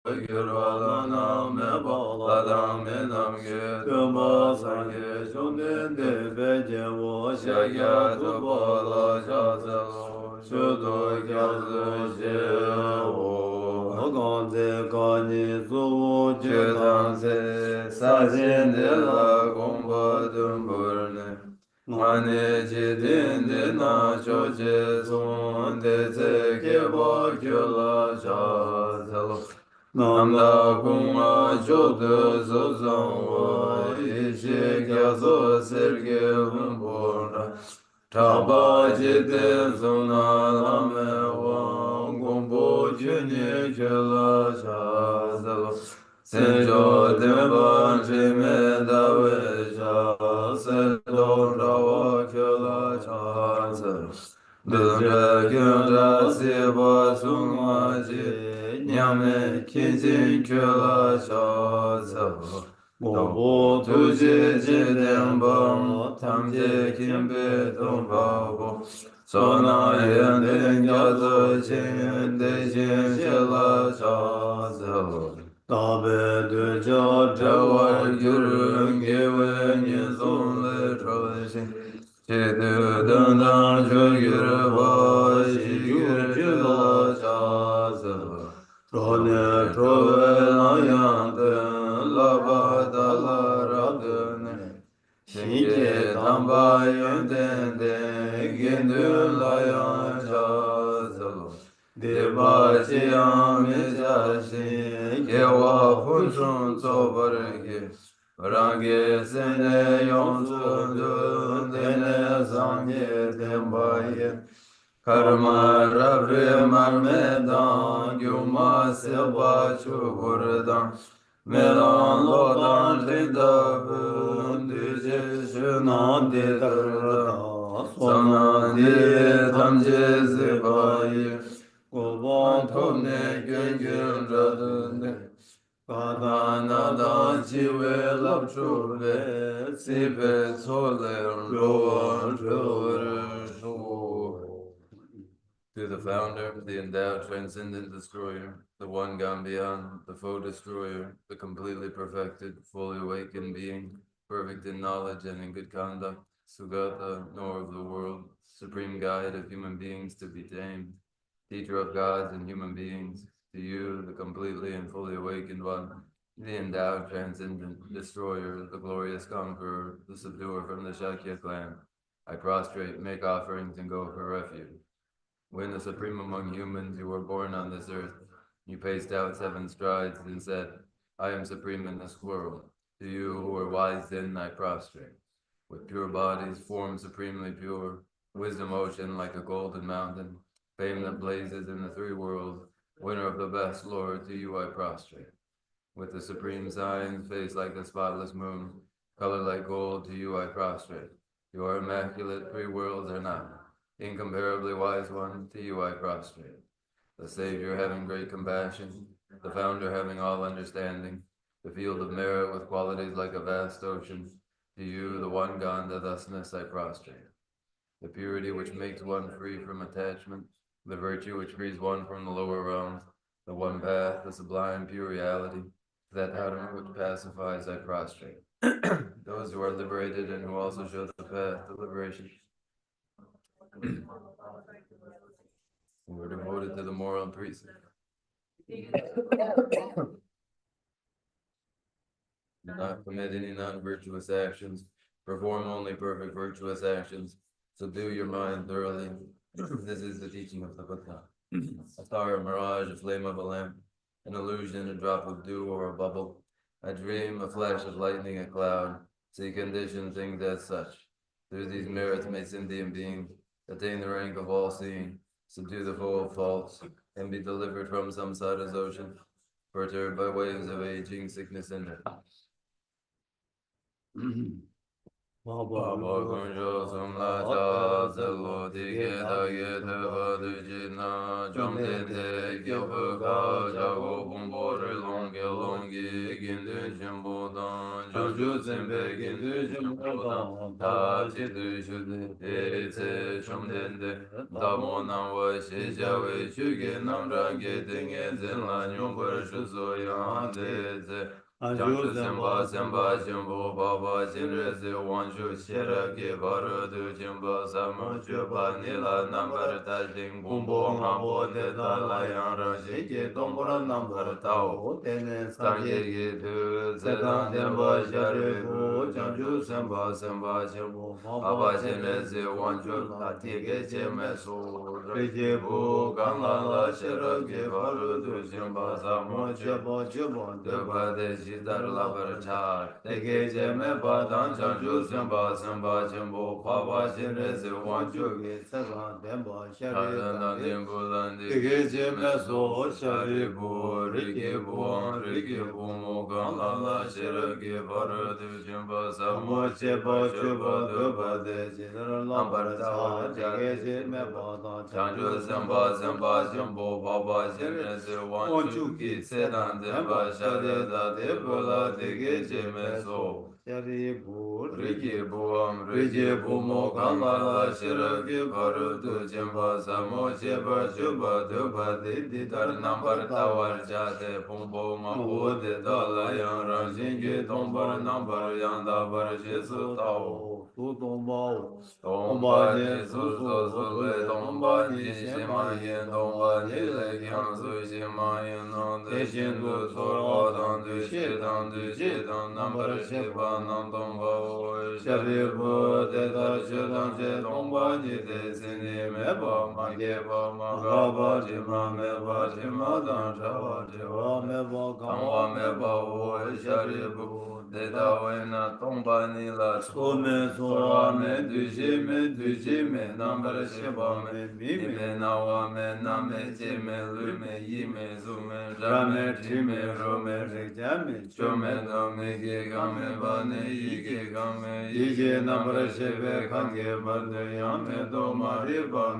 Girvalana me balada me namge tumba sangye chomden de beje wo shaya tu bala shazalo shudo gyazu she wo ganze kani zu chedanze sajen de la gomba dumburne mane jidin de na choje son de ze keba kyula shazalo Namda kuma jodu zozangwa ishi gyazo serge humbora Taba jide zuna lame wang gombo juni jela shazalo Senjo demban jime dawe sha Sedo rawa kela shazalo Dendra gyundra siva sungma Nyame kinjin kyula shaza Gombo tuji jidemba Tamje kimbe dombabo Sona yenden gyazo chinde jin shila shaza Tabe duja jawar gyurung gewe nizon le troshin Chidu dandan chogyur ba shigyur chila shaza Rone trove layante laba dala radune Shinge tamba yendende gindu layan chazalo Deba chiyame jashi kewa punchun tsobarge Range sene yonsu dene sangye dembaye Karma rabri marmedan gyuma seba çukurdan Melan lodan rinda bündüce şunan didarda Sana diye tamce zibayı Kuban tovne göngün radını Kadanada cive lapçuve Sipe soler lovan çuvruşu To the founder, the endowed transcendent destroyer, the one gone beyond, the foe destroyer, the completely perfected, fully awakened being, perfect in knowledge and in good conduct, Sugata, knower of the world, supreme guide of human beings to be tamed, teacher of gods and human beings, to you, the completely and fully awakened one, the endowed transcendent destroyer, the glorious conqueror, the subduer from the Shakya clan, I prostrate, make offerings, and go for refuge. When the supreme among humans, you were born on this earth, you paced out 7 strides and said, I am supreme in this world. To you who are wise then I prostrate. With pure bodies, form supremely pure, wisdom ocean like a golden mountain, fame that blazes in the 3 worlds, winner of the best, Lord, to you I prostrate. With the supreme signs, face like the spotless moon, color like gold, to you I prostrate. You are immaculate, 3 worlds are not. Incomparably wise one, to you I prostrate. The Savior having great compassion, the Founder having all understanding, the field of merit with qualities like a vast ocean, to you, the one Ganda thusness I prostrate. The purity which makes one free from attachment, the virtue which frees one from the lower realms, the one path, the sublime pure reality, that dharma which pacifies I prostrate. Those who are liberated and who also show the path to liberation. We're devoted to the moral precept. Do not commit any non-virtuous actions. Perform only perfect virtuous actions. Subdue your mind thoroughly. This is the teaching of the Buddha. A star, a mirage, a flame of a lamp, an illusion, a drop of dew or a bubble, a dream, a flash of lightning, a cloud. See condition things as such. Through these merits may sentient beings attain the rank of all-seeing, subdue the foe of faults, and be delivered from samsara's ocean, perturbed by waves of aging, sickness, and death. Baba Kunjo Sumla Cha Zelo Dige Dage Teva Dujina Chom Dende Gyobu Ka Jago Bumbo Rilong Gelongi Gindin Shimbo Dan Chom ju sembe gin du jim rodang ta chi du shu de e ce shum den de da mo nam wa shi jia wei shu ge nam rang ge de nge zen la nyong bar shu so yang de ze jiang shu sem ba jin bo ba ba jin re zi wang shu xie ra ge ba ru du jin ba sa mo ju ba ni la nam bar ta jing gong bo nga bo de da la yang rang shi ge dong bo ra nam bar ta o sang ge ge tu ze dang den ba xia re bu jiang shu sem ba jin bo ba ba jin re zi wang shu la ti ge jie me su re ge bu gang la la xie ra ge ba ru du jin ba sa mo ju de ba de ji dar la bar cha de ge jie me ba dang jiang shu sem ba jin bo ba ba jin re zi wang shu ge se dang den ba xia re dang den bu lan de ge jie me su xia re bu re ge bu mo gang la la xie ra ge ba ru du jin ba sa mo ju ba de ba de ji dar la bar cha de ge jie me ba dang jiang shu sem ba jin bo ba ba jin re zi wang shu ge se dang den ba xia re da de bu la de ge jie me su Rigi buam, rigi bumo kama la shiragi baru tu jimba samo jeba juba duba di dar nambar tawar jate pumbo mabu de dala yang rang jingi tombar nambar yang dabar jesu tau. Tomba ni su su le tomba ni shima yin tomba ni le kyang su shima yin nong de shin du sorgo dang du shi dang nambar shiba nang tomba o shari bu de da shi dang shi tomba ni de sini me ba ma ge ba ma ga ba ji ma me ba ji ma dang cha wa ji wa me ba kang wa me ba o shari bu de da we na tomba ni la so me du ji me nambar shiba me mi me na wa me na me ji me lu me yi me zu me ra me tri me ro me re ja me cho me no me ge ga me ba ne yi ge ga me yi ge nambar shiba kang ge ba de ya me do ma ri ba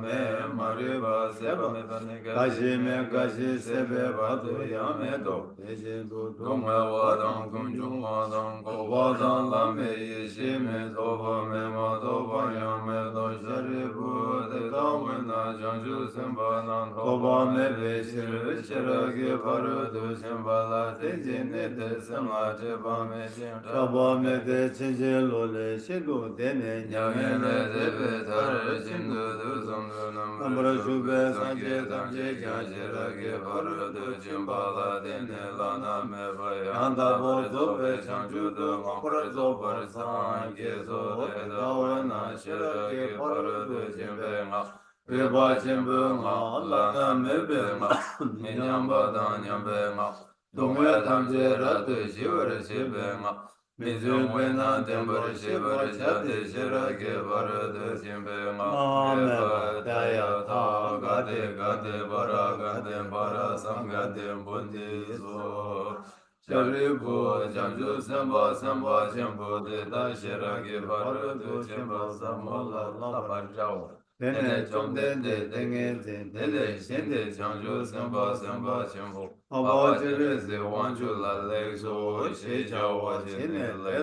se ba me ba ne ga shi se be ba do ya me do de je do me wa dang gung ju wa dang go wa dang la me yi shi me do ba me ma do ba ya me do shari bu de da we na jiang shu sem ba nan ho ba me be shi ri shi ra ge ba ru du sem ba la de ji ne de sem la je ba me jing ra ba me de chen je lo le shi lu de ne nya me le de be ta ri jin du du zong du nam ra shu be san je dang je jiang shi ra ge ba ru du jin ba la de ne la na me ba yang da bo zo be jiang shu du ma pra zo ba san ge zo de da we na shi ra ge ba ru du jin be nga be ba jin be nga la na me be nga mi nyam ba da nyam be nga dong we tam je ra de shi wa re shi be nga mi zu we na den ba re shi ba re cha de shi ra ge ba ru du jin be nga me ba da ya ta ga de ba ra sam ga de bun di so shari bu jiang shu sem ba jian bu de da shi ra ge ba ru du jin ba sa mo la ba zhao tene chong de nge zen tene xin de jiang shu sem ba jian bu ba ba ji re zi wang ju la le su shi jiao wa ji ne le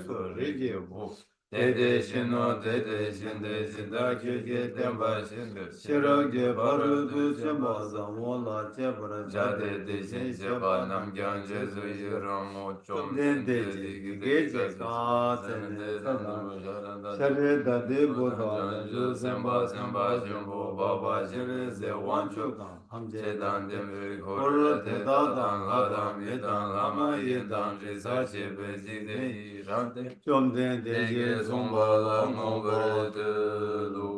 su ri ji bu de xin no de xin de xin da ge ge den ba xin de shi ra ge ba ru du jin ba sa mo la jie ba ra ja de xin xie ba nam jiang je zu yi rong mo chong de ge ge ga zen de da na sha re da de bu da ju sem ba jian bu ba ba ji re ze wang chu gang ham je dan de me ko re de da dan la dan ye dan la ma ye dan ji sa xie be ji de yi ran de chom de ge song ba la ngo ba de lu.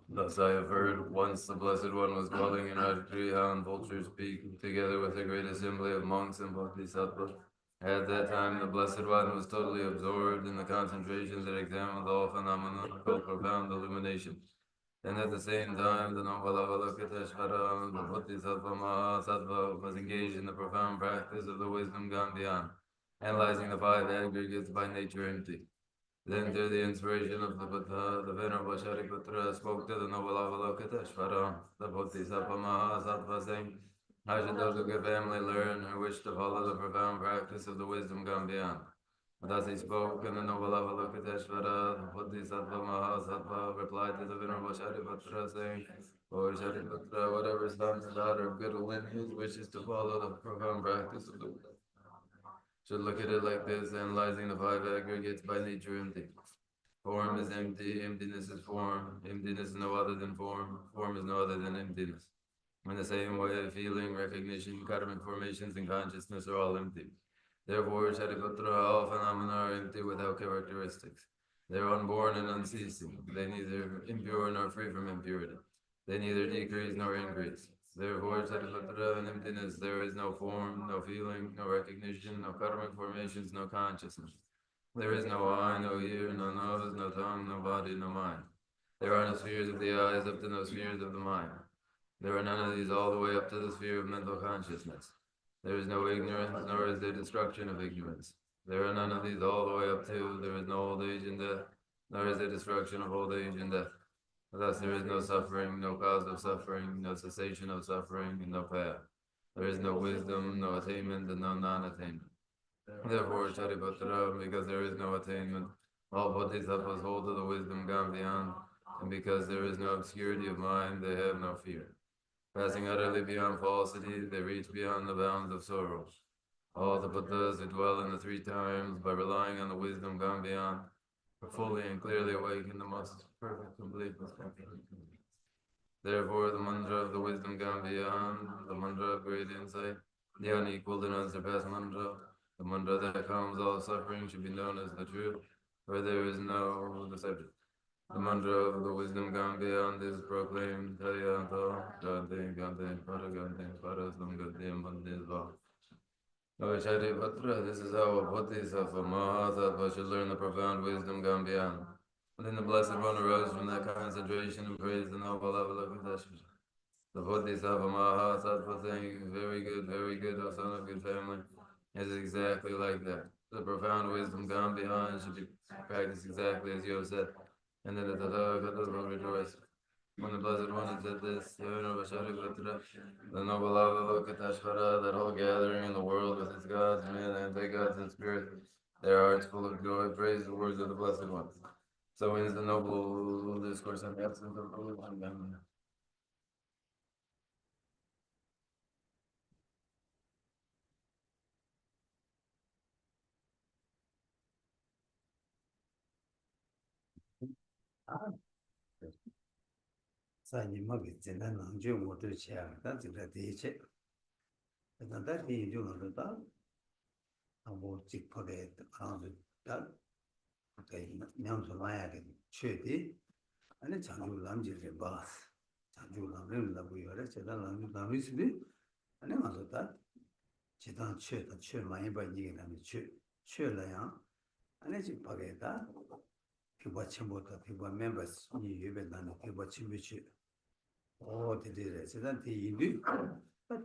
Thus I have heard, once the Blessed One was dwelling in Rajgriha on Vulture's Peak, together with a great assembly of monks and bodhisattvas. At that time, the Blessed One was totally absorbed in the concentration that examined all phenomena called profound illumination. And at the same time, the Novalavakalokiteshvara, the Bodhisattva Mahasattva, was engaged in the profound practice of the wisdom gone beyond, analyzing the five aggregates by nature empty. Then, through the inspiration of the Buddha, the Venerable Shariputra spoke to the noble Avalokiteshvara, the Bodhisattva Mahasattva, saying, How should those of good family learn or wish to follow the profound practice of the wisdom gone beyond? Thus he spoke, and the noble Avalokiteshvara, the Bodhisattva Mahasattva, replied to the Venerable Sharipatra, saying, O Sharipatra, whatever son or daughter of good lineage wishes to follow the profound practice of the wisdom should look at it like this, analyzing the five aggregates by nature empty. Form is empty, emptiness is form, emptiness is no other than form is no other than emptiness. In the same way, feeling, recognition, karmic formations, and consciousness are all empty. Therefore, Shariputra, all phenomena are empty without characteristics. They are unborn and unceasing. They neither impure nor free from impurity. They neither decrease nor increase. Therefore, Shariputra, in emptiness there is no form, no feeling, no recognition, no karmic formations, no consciousness. There is no eye, no ear, no nose, no tongue, no body, no mind. There are no spheres of the eyes up to no spheres of the mind. There are none of these all the way up to the sphere of mental consciousness. There is no ignorance, nor is there destruction of ignorance. There are none of these all the way up to, there is no old age and death, nor is there destruction of old age and death. Thus there is no suffering, no cause of suffering, no cessation of suffering, and no path. There is no wisdom, no attainment, and no non-attainment. Therefore, Charipatra, because there is no attainment, all bodhisattvas hold to the wisdom gone beyond, and because there is no obscurity of mind, they have no fear. Passing utterly beyond falsity, they reach beyond the bounds of sorrow. All the Buddhas who dwell in the three times, by relying on the wisdom gone beyond, are fully and clearly awake in the most perfect completeness. Therefore, the mantra of the wisdom gone beyond, the mantra of great insight, the unequaled and unsurpassed mantra, the mantra that calms all suffering should be known as the truth, where there is no deception. The mantra of the wisdom gone beyond is proclaimed, Tayato, Gante, Gante, Paragante, Parasam, Gante, Mandisva. O Sharipatra, this is how a bodhisattva, Mahasattva, should learn the profound wisdom gone beyond. Then the Blessed One arose from that concentration and praised the noble Avalokiteshvara. The Bodhisattva Mahasattva saying, very good, O son of good family. It is exactly like that. The profound wisdom gone beyond should be practiced exactly as you have said. And then the Tathagatas will rejoice. When the Blessed One had said this, the Venerable Sharipatra, the noble Avalokiteshvara, that whole gathering in the world with its gods, men, anti-gods, and spirits, their hearts full of joy, praise the words of the Blessed One. So ends the noble discourse on the absence of pollution. 사니 먹이简单 낭주 모두 채야 단지가 대체 단다 비주로다 아무 직포에 가는 다 그게 냥서 와야게 최대 아니 장주 남지게 봐 장주 남는 보여라 제가 남이스비 아니 맞았다 지단 최 많이 봐지게 남이 최라야 아니 집 파게다 피부 침보다 피부 멤버스 이 예배단의 피부 침비치 어디들에 세단 뒤인디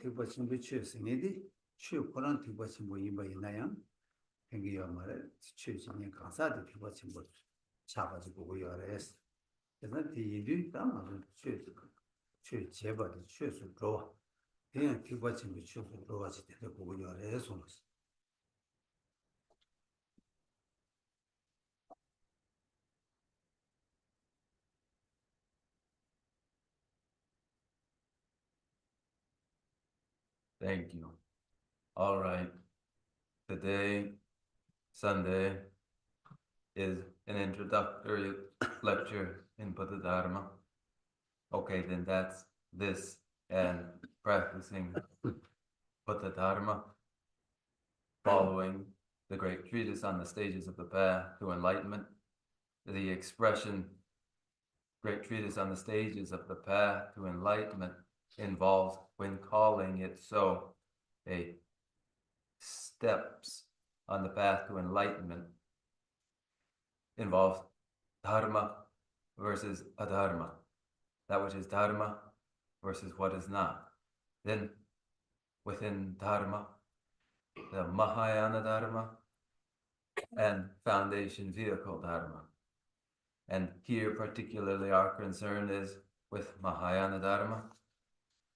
피부 침비치 생이디 최 고난 피부 침보 이바 있나요? 생기요 말에 최신의 강사들 피부 침보 잡아지고 고요래스 세단 뒤인디 다만 최 제바도 최수 좋아 그냥 피부 침비 최수 좋아지 되고 고요래스 Thank you. All right. Today, Sunday, is an introductory lecture in Buddha Dharma. Okay, then that's this and practicing Buddha Dharma, following the great treatise on the stages of the path to enlightenment. The expression great treatise on the stages of the path to enlightenment involves, when calling it so, a steps on the path to enlightenment involves dharma versus adharma, that which is dharma versus what is not. Then within dharma, the Mahayana dharma and foundation vehicle dharma. And here particularly our concern is with Mahayana dharma,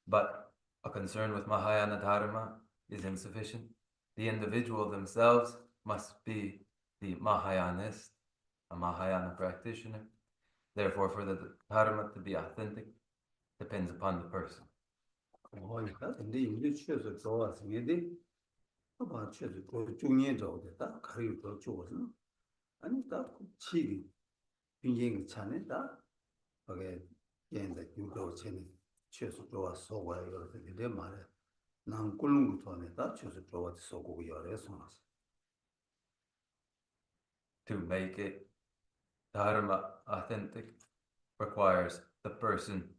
but A concern with Mahayana Dharma is insufficient. The individual themselves must be the Mahayanist, a Mahayana practitioner. Therefore, for the Dharma to be authentic depends upon the person. 그러니까 근데 이제 취해서 좋았으면 돼. 봐 취해서 그 중년자고 다 가리고 더 죽어서 아니 다 치기 빈행 차네다 거기에 얘네 유도 체는 취해서 좋았어 와 이렇게 내 말에 난 꿀lungu 돈에다 취해서 좋았어 쏘고 열어서 To make it Dharma authentic requires the person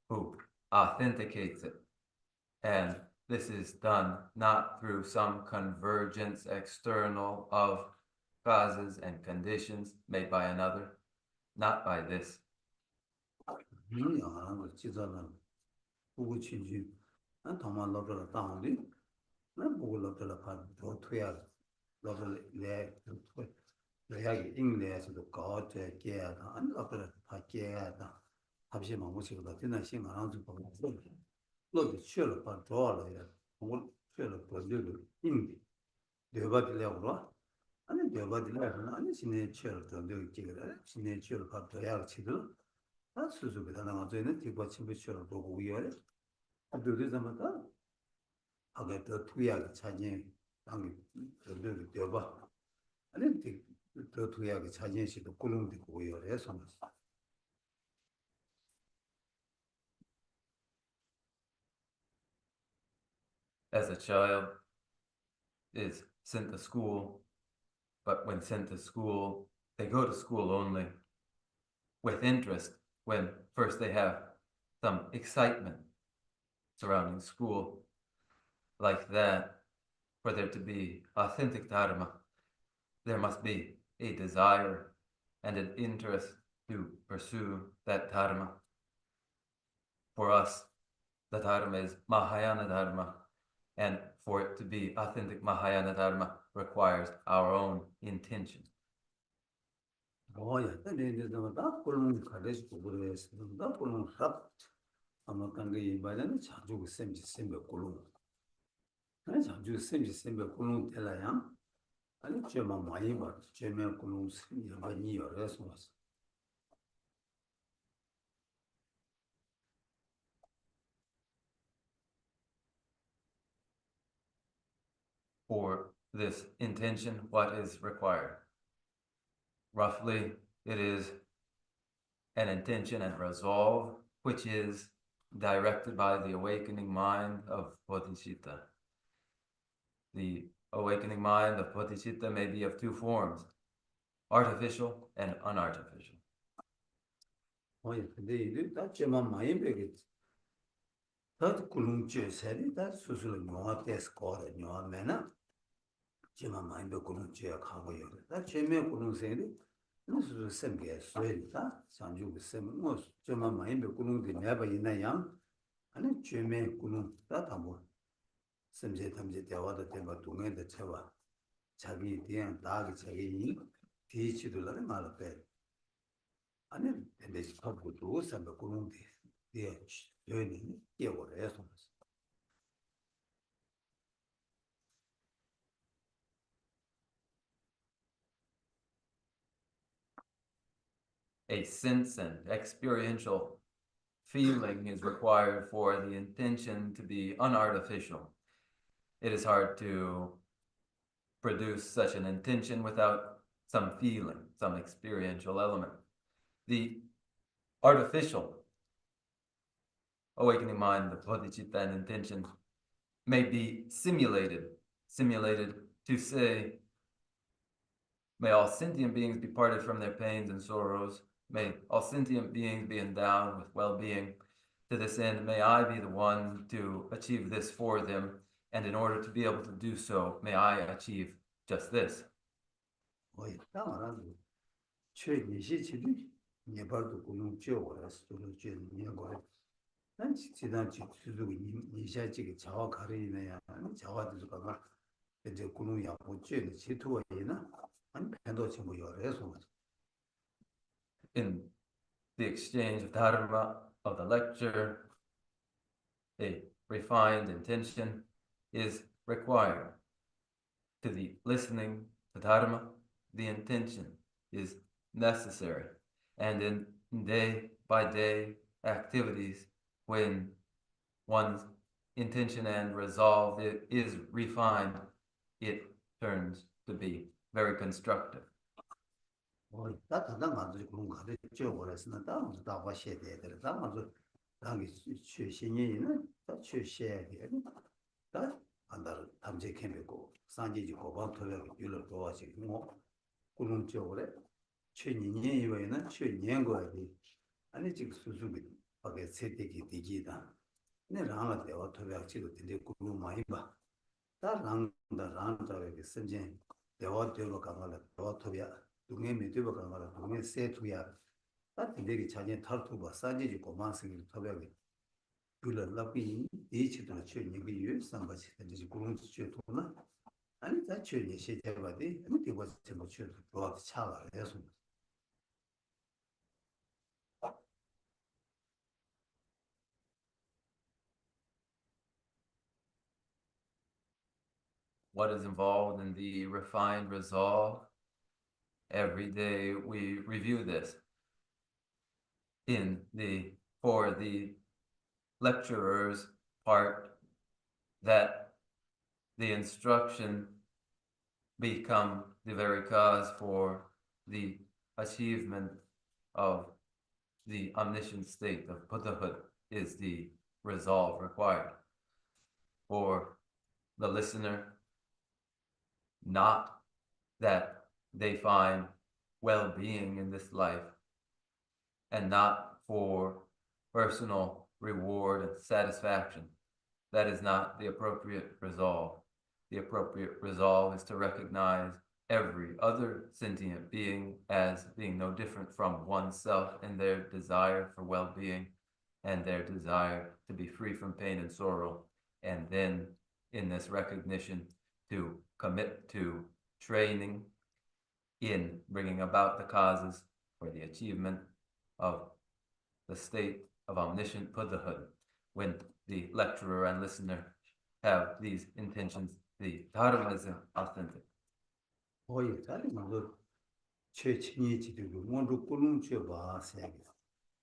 who authenticates it. And this is done not through some convergence external of causes and conditions made by another, not by this. 안 하는 지자는 보고 친지 난 도만 넣으러 다운디 난 보고 넣으러 봐도 돼야 넣으러 내 내야기 잉내에서도 거대 깨야다 안 넣으러 다 깨야다 합시 마무시가 되는 신경 안 하고 보고 너도 쉬어를 봐 좋아라야 뭐 쉬어를 벌려도 잉디 내가들려고 아니 내가들려고 아니 신의 쉬어를 더 넣기를 신의 쉬어를 봐 줘야 치들 다 수수비다 나가 저는 뒤바 침부처럼 보고 위에 그들이 담았다 하게 더 투약이 차지 당이 그들이 되봐 아니 더 투약이 차지시도 꿀웅도 위에 손을 As a child is sent to school, but when sent to school, they go to school only with interest when first they have some excitement surrounding school. Like that, for there to be authentic Dharma, there must be a desire and an interest to pursue that Dharma. For us, the Dharma is Mahayana Dharma, and for it to be authentic Mahayana Dharma requires our own intention. 뭐야 근데 다 꿀웅 가르치고 그래서 다 꿀웅 삽 아마 간게 이바는 자주 셈지 꿀웅 아니 자주 셈지 꿀웅 때라야 아니 제가 많이 봐 제가 꿀웅 셈이 많이 열어서 왔어 For this intention, what is required? Roughly, it is an intention and resolve, which is directed by the awakening mind of Bodhicitta. The awakening mind of Bodhicitta may be of two forms, artificial and unartificial. 뭐야 근데 이게 다 제가 많이 배겠지 다 꿀웅 쥐세리 다 수술 영화 테스트 거래 영화면은 제가 많이 배 꿀웅 쥐야 가고요 다 제가 꿀웅 세리 무슨 셈게 쇠다 상주고 셈 뭐, 제가 많이 배 꿀웅이 내가 있나요 아니 제가 꿀웅 다 담고 셈제 담제 대화도 대화 동행도 채와 자기 대한 나기 자기 뒤치들라는 말을 배 아니 근데 싶어도 셈be 꿀웅이 예 여인이 깨고래 해서 A sense and experiential feeling is required for the intention to be unartificial. It is hard to produce such an intention without some feeling, some experiential element. The artificial awakening mind, the bodhicitta and intention, may be simulated to say, may all sentient beings be parted from their pains and sorrows, may all sentient beings be endowed with well-being. To this end, may I be the one to achieve this for them, and in order to be able to do so, may I achieve just this. 뭐야 당연하지 최니시치도 예발도 꿀웅 쥐어고래서 좀 쥐어고래 난 지난 주도 이샤지게 자와 가리네야 아니 자와도 가가 이제 꿀웅 약보 쥐는 지토에나 아니 팬도 친구 열어서 In the exchange of dharma of the lecture, a refined intention is required. To the listening to Dharma, the intention is necessary. And in day by day activities, when one's intention and resolve is refined, it turns to be very constructive. 다 단단 만들지 그런 거 가지고 지어버렸으나 다음부터 다 와셔야 돼. 다 먼저 당기 최신이는 다 최셔야 돼. 다 안다를 담제 캠이고 산지지 고방 토력 유럽 도와지 뭐 그런 쪽으로 최년이 이외에는 최년 거야. 아니 지금 수수비 밖에 세대기 되기다. 네 랑아 대화 토력 지도 되게 그런 많이 봐. 다 랑다 랑다게 선진 대화 되고 가면 대화 토력 동해 밑에가 가면 동해 세투야. 다 되게 자기 탈투바 산지지 고만승이 토력이 불러라비 이치도 최년이 유 상바지 되지 그런 최토나 아니 다 최년 시대바디 아니 되고 뭐 최도 뭐 차가 해서 What is involved in the refined resolve? Every day we review this. For the lecturer's part, that the instruction become the very cause for the achievement of the omniscient state of Buddhahood is the resolve required. For the listener, not that they find well-being in this life, and not for personal reward and satisfaction. That is not the appropriate resolve. The appropriate resolve is to recognize every other sentient being as being no different from oneself in their desire for well-being and their desire to be free from pain and sorrow. And then in this recognition, to commit to training in bringing about the causes for the achievement of the state of omniscient Buddhahood. When the lecturer and listener have these intentions, the Dharma is authentic. 거의 다른 거 최친이 지도고 뭔로 꾸는 줄 봐서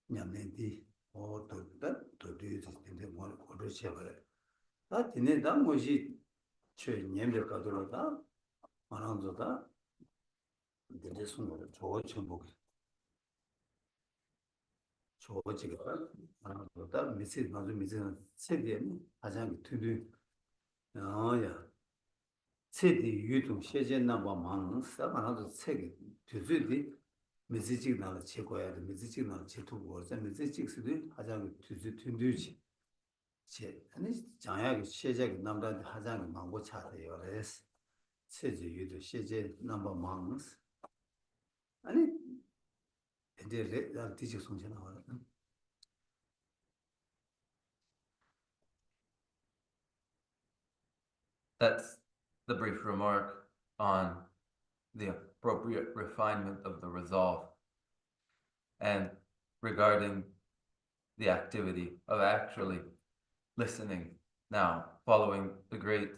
냠내디 또 뒤에서 근데 뭐 그러셔 버려. 다 뒤에 다 뭐지 최 냠들 가도록다 만한도다 근데 숨을 좋은 복 좋지가 만한도다 미세 맞아 미세 세대 가장 뒤뒤 야 세대 유통 세제 넘버 많은 사람도 세계 뒤뒤 미세직 나를 채고야 돼 미세직 나를 채투고 자 미세직스도 가장 뒤뒤지 제 아니 장약이 세제가 남자한테 하장이 많고 차대요 그래서 세제 유도 세제 넘버 많은 아니 근데 나 뒤지 손전 나와 That's the brief remark on the appropriate refinement of the resolve. And regarding the activity of actually listening now, following the great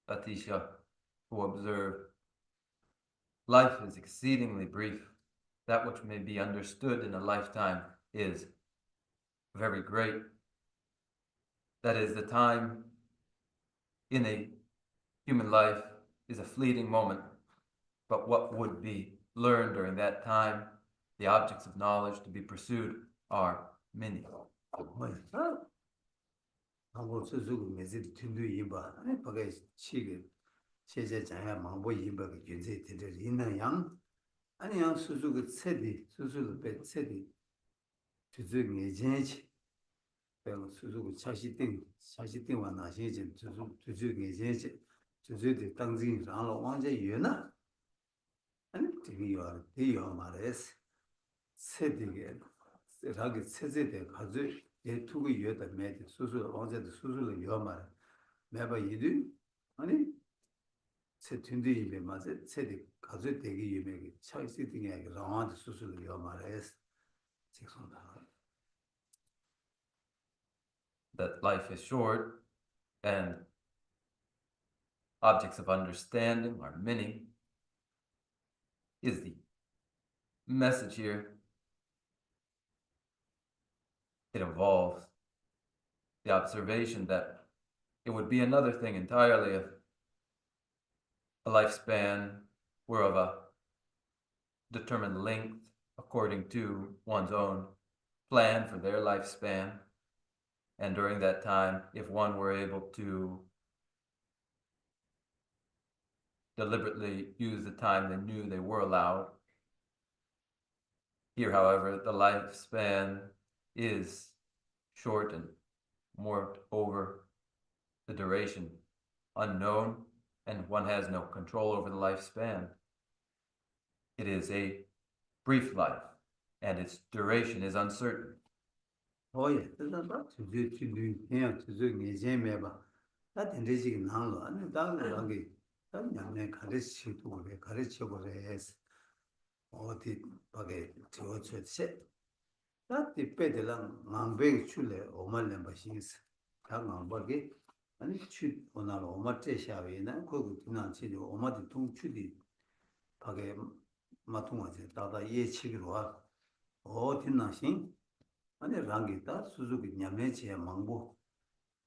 Atisha who observed, life is exceedingly brief. That which may be understood in a lifetime is very great. That is, the time in a human life is a fleeting moment, but what would be learned during that time, the objects of knowledge to be pursued, are many. 한국 수수고 메시 튼도 이바 아니 바게 치게 세제 장야 망보 이바게 견제 되들 있는 양 아니 양 수수고 세디 수수도 배 세디 주주 예전치 배고 수수고 차시딩 와나시진 주주 예전치 주주의 당진 라로 왕제 유나 아니 되게 말레스 세디게 라게 세제데 가지 예 투고 유다 매디 수수 왕제도 수수를 요 말. 매바 이두 아니 세 튼데 이베 맞에 세디 가지 되게 유명해. 차이스 등에 라완드 수수를 요 말레스. 직선다. That life is short and objects of understanding are many, is the message here. It involves the observation that it would be another thing entirely if a lifespan were of a determined length according to one's own plan for their lifespan. And during that time, if one were able to deliberately use the time they knew they were allowed. Here, however, the lifespan is short and more over the duration unknown, and one has no control over the lifespan. It is a brief life, and its duration is uncertain. Oh yeah, that's to do yeah to do me ba. That in this is now and that rangi. That nyamne 가르치 또 그래 가르쳐 그래. 어디 밖에 저저세. That depend랑 망백 출래 오만년 바신스. 당한 밖에 아니 추 오늘 오마테 샤베나 거기 지난 지도 오마디 통추디 밖에 마통하지 다다 예치기로 와. 어디 나신 아니 랑기다 수수기 냠내지야 망보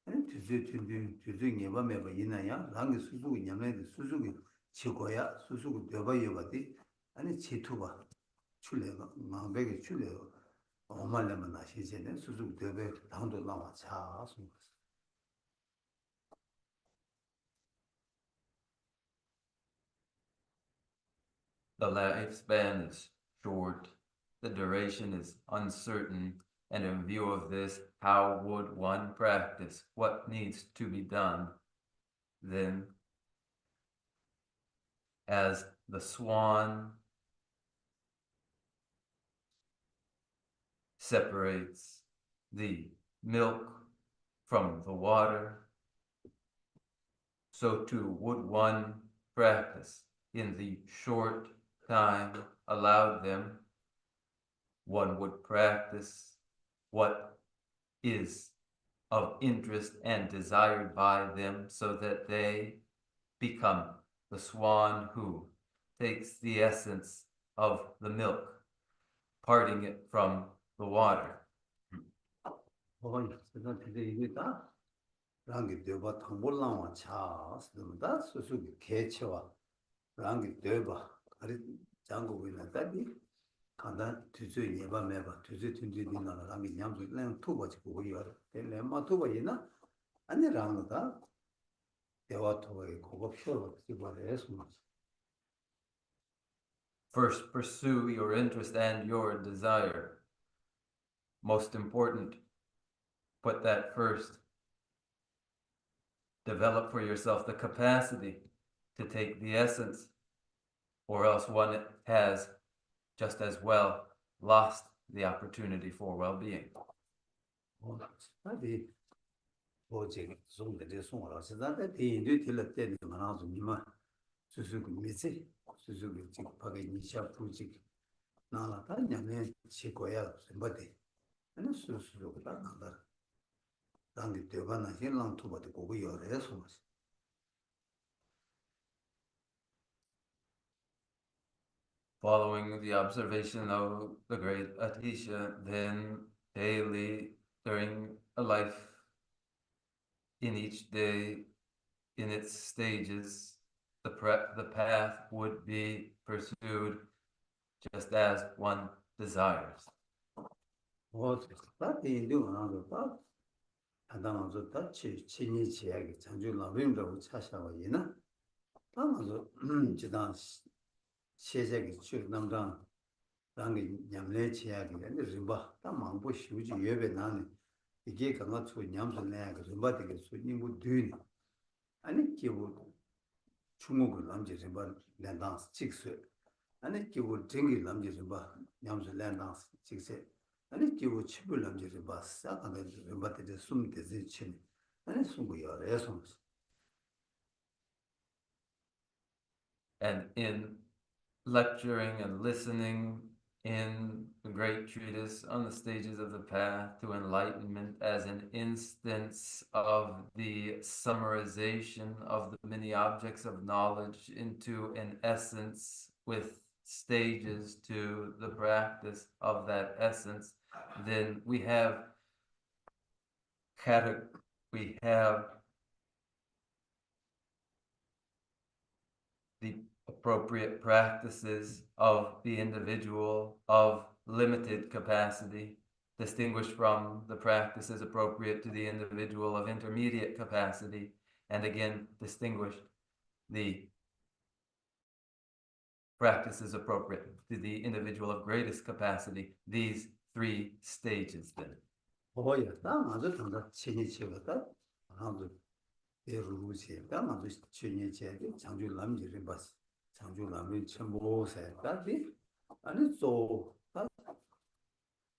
아니 주주 예바 매바 이나야 랑기 수수기 냠내지 수수기 치고야 수수기 되바 예바디 아니 치투바 출래가 망백이 출래 어말려면 나시제네 수수기 되베 당도 나와 차수 The lifespan is short, the duration is uncertain, and in view of this, how would one practice? What needs to be done? Then, as the swan separates the milk from the water, so too would one practice in the short time allowed them. One would practice what is of interest and desired by them so that they become the swan who takes the essence of the milk, parting it from the water. 랑기 되바 당볼랑와 차스는다 수수기 개체와 랑기 되바 아리 장고기는 다디 간다 뒤주 예바 매바 뒤주 튼지디나 랑기 냠주 랭 투바지 고기야 렘마 투바이나 아니 랑다 대화 투바이 고급 쇼로 지바레스 First, pursue your interest and your desire. Most important, put that first. Develop for yourself the capacity to take the essence, or else one has just as well lost the opportunity for well-being. Following the observation of the great Atisha, then daily during a life, in each day, in its stages, the path would be pursued just as one desires. 세제기 쭉 남당 당이 냠내 치야기 림바 담망보 휴지 예배 나네 이게 강가 초 냠선내 그 림바되게 수님부 뒤니 아니 기부 중국을 남지 림바 랜당스 직스 아니 기부 쟁기 남지 림바 냠선 랜당스 직세 아니 기부 칩을 남지 림바 싸가는 림바되게 숨되지 친 아니 숨고요 예송 And in lecturing and listening in the great treatise on the stages of the path to enlightenment as an instance of the summarization of the many objects of knowledge into an essence with stages to the practice of that essence, then we have the appropriate practices of the individual of limited capacity, distinguished from the practices appropriate to the individual of intermediate capacity, and again distinguished the practices appropriate to the individual of greatest capacity, these three stages then. 뭐야, 나 먼저 당다 친이 치거다. 아무도 대루치, 나 먼저 친이 치게 장주 남지를 봤어. 장주 남이 첨보세. 다디 아니 또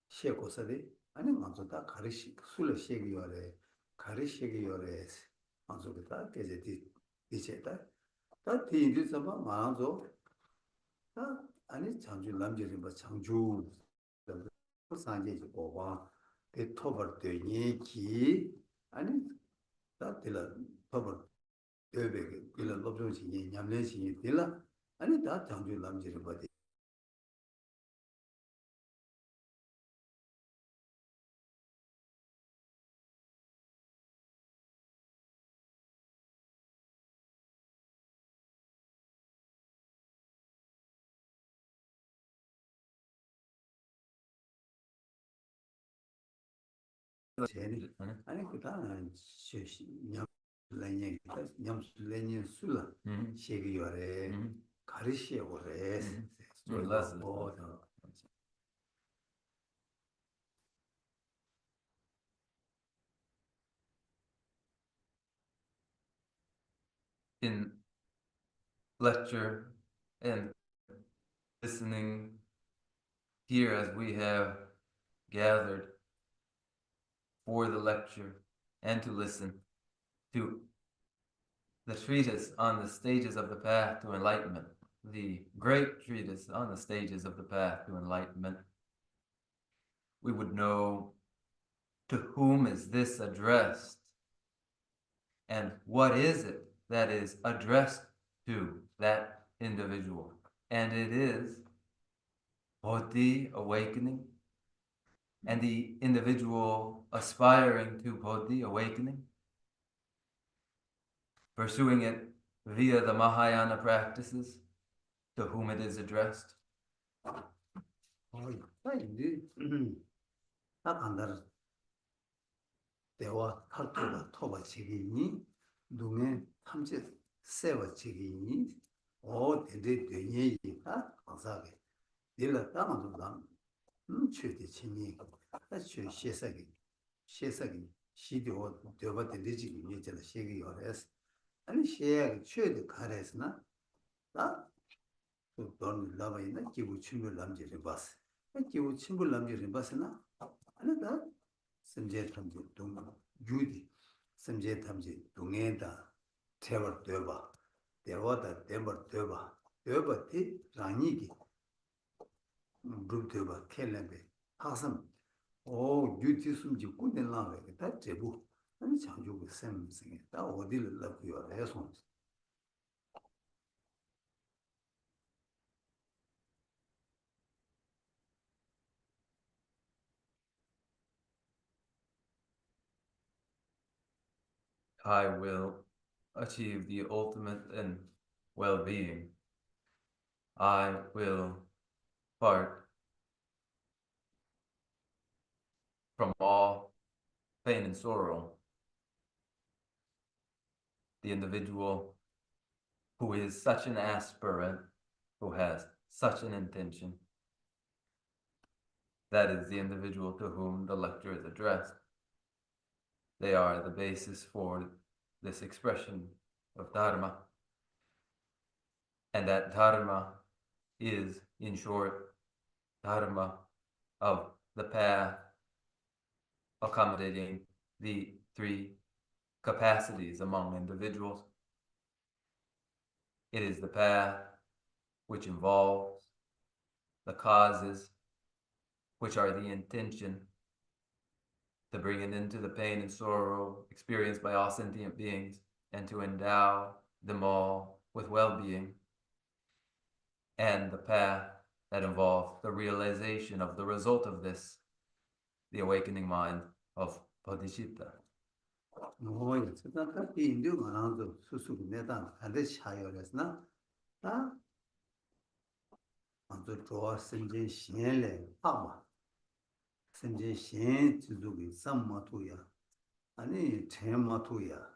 시고서디 아니 먼저 다 가르시 술을 시기요래. 가르시기요래. 먼저 그다 계제디 이제다. 다 뒤에서 봐 먼저 다 아니 장주 남지를 봐 장주 산제지 보고 그 토벌되니 기 아니 다 들라 토벌 되베 들라 로브종이 냠내시 들라 아니 다 장주 남지를 봐 아니 그다는 냠 레니 냠 레니 술라 시기요래 가르시오래 In lecture and listening here as we have gathered for the lecture and to listen to the treatise on the stages of the path to enlightenment, the great treatise on the stages of the path to enlightenment, we would know to whom is this addressed and what is it that is addressed to that individual. And it is bodhi, awakening, and the individual aspiring to bodhi, awakening, pursuing it via the Mahayana practices, to whom it is addressed. 대화 탈토가 토바 지기니 눈에 탐지 세워 지기니 오 데데 되니까 가사게 딜라 따만도 남 최대 친이 아주 시사기 시디오 되바 데지기 예전에 시기 요래스 아니 시에 최대 가래스나 나돈 라바이나 기부 친구 남지를 봤어 기부 친구 남지를 봤으나 아니 나 semje tamje dung yudi semje tamje dungenda tebar deba dewa da debar deba ti rani gi group deba kelembe hasam o yudi sumji kunden la ge ta jebu ani changju ge sem singe ta odil la ku yo leson I will achieve the ultimate and well-being. I will part from all pain and sorrow. The individual who is such an aspirant, who has such an intention, that is the individual to whom the lecture is addressed. They are the basis for this expression of Dharma. And that Dharma is, in short, Dharma of the path accommodating the three capacities among individuals. It is the path which involves the causes which are the intention to bring an end to the pain and sorrow experienced by all sentient beings, and to endow them all with well-being, and the path that involves the realization of the result of this, the awakening mind of bodhicitta. 뭐야, 다 인도 가능도 수수고 내다 반드시 하여랬나? 다 먼저 좋아 생진 신뢰 파마. 생진 신 지속이 삼마토야. 아니 제마토야.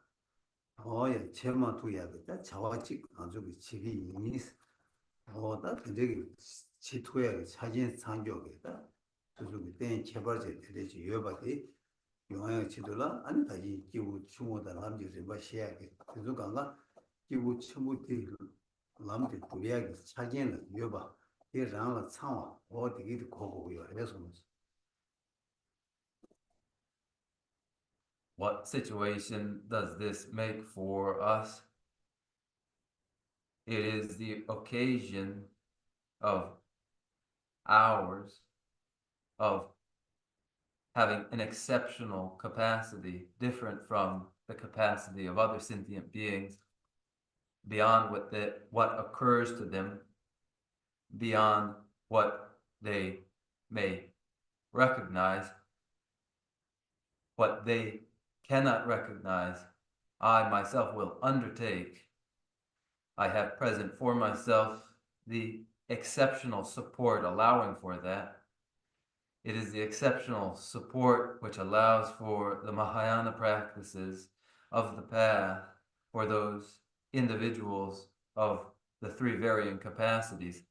어야 제마토야. 다 자와직 아주 지기 이니 어다 되게 지토야 사진 상격이다. 수수고 된 개발제 되지 여바디 용어의 지도라 아니 다시 기부 추모다 남지를 뭐 해야게 그래서 강가 기부 추모티 남지 도리하게 차진을 여봐 이 랑을 상화 어디기도 거고요 그래서 What situation does this make for us? It is the occasion of ours of having an exceptional capacity different from the capacity of other sentient beings, beyond what occurs to them, beyond what they may recognize, what they cannot recognize, I myself will undertake. I have present for myself the exceptional support allowing for that. It is the exceptional support which allows for the Mahayana practices of the path for those individuals of the three varying capacities.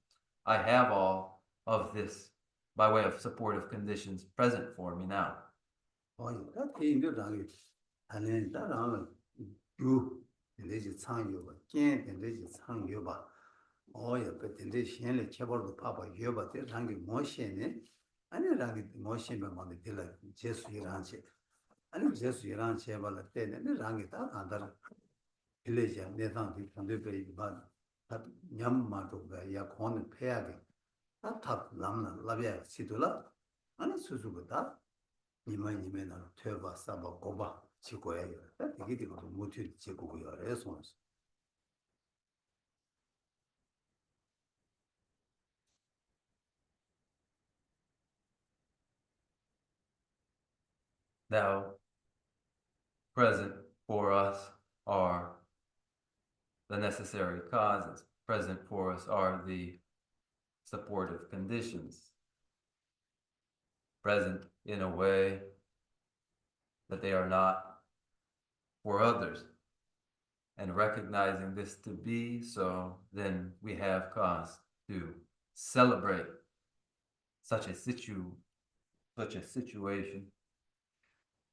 I have all of this by way of supportive conditions present for me now. 다 개인들하고 하는 따라는 유 내지 창요가 깨 내지 창요가 옆에 된데 신의 개발도 봐봐 여봐 대상이 뭐시네 아니 라기 뭐시면 뭐 될라 제수이란체 아니 제수이란체 발라 때는 랑이 다 간다 빌레지 내상이 상대들이 봐 냠마도가 야 권을 패야게 다 남나 라비아 시도라 아니 수수보다 니만이면은 퇴바 싸바 고바 지고야 이게 되고 못이 지고고요 그래서 Now, present for us are the necessary causes. Present for us are the supportive conditions. Present in a way that they are not for others. And recognizing this to be so, then we have cause to celebrate such a situation,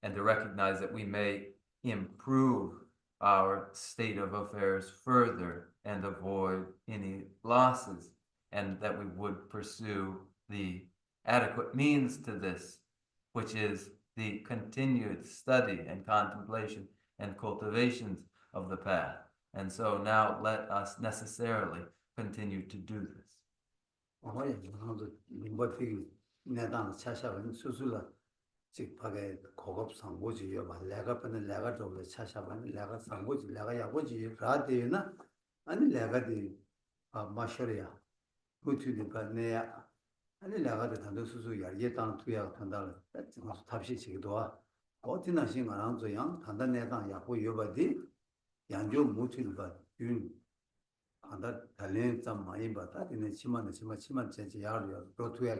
and to recognize that we may improve our state of affairs further and avoid any losses, and that we would pursue the adequate means to this, which is the continued study and contemplation and cultivations of the path. And so now let us necessarily continue to do this. 내단 차샤는 수술라 직파게 고급 상고지요 말 내가 번에 내가 좀 차샤반 내가 상고지 내가 야고지 라데나 아니 내가디 마셔야 고투디 바네야 아니 내가 단도 수수 야예 땅 투야 탄다 답시 지기도 와 어디나 신가랑 저양 단단 내가 야고 요바디 양조 무투디 바윤 한다 달린 좀 많이 받다 되는 치만 제지 야로 또 투야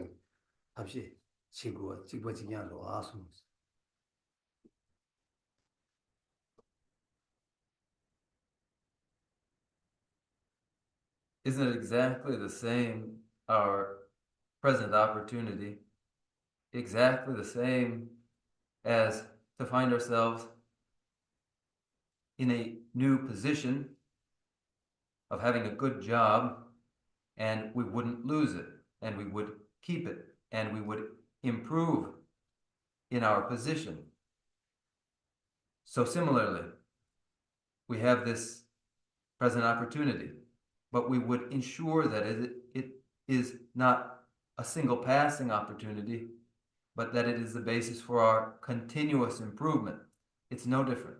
답시 지구 지구지냐로 와서 Isn't it exactly the same, our present opportunity, exactly the same as to find ourselves in a new position of having a good job, and we wouldn't lose it, and we would keep it, and we would improve in our position. So similarly, we have this present opportunity, but we would ensure that it is not a single passing opportunity, but that it is the basis for our continuous improvement. It's no different.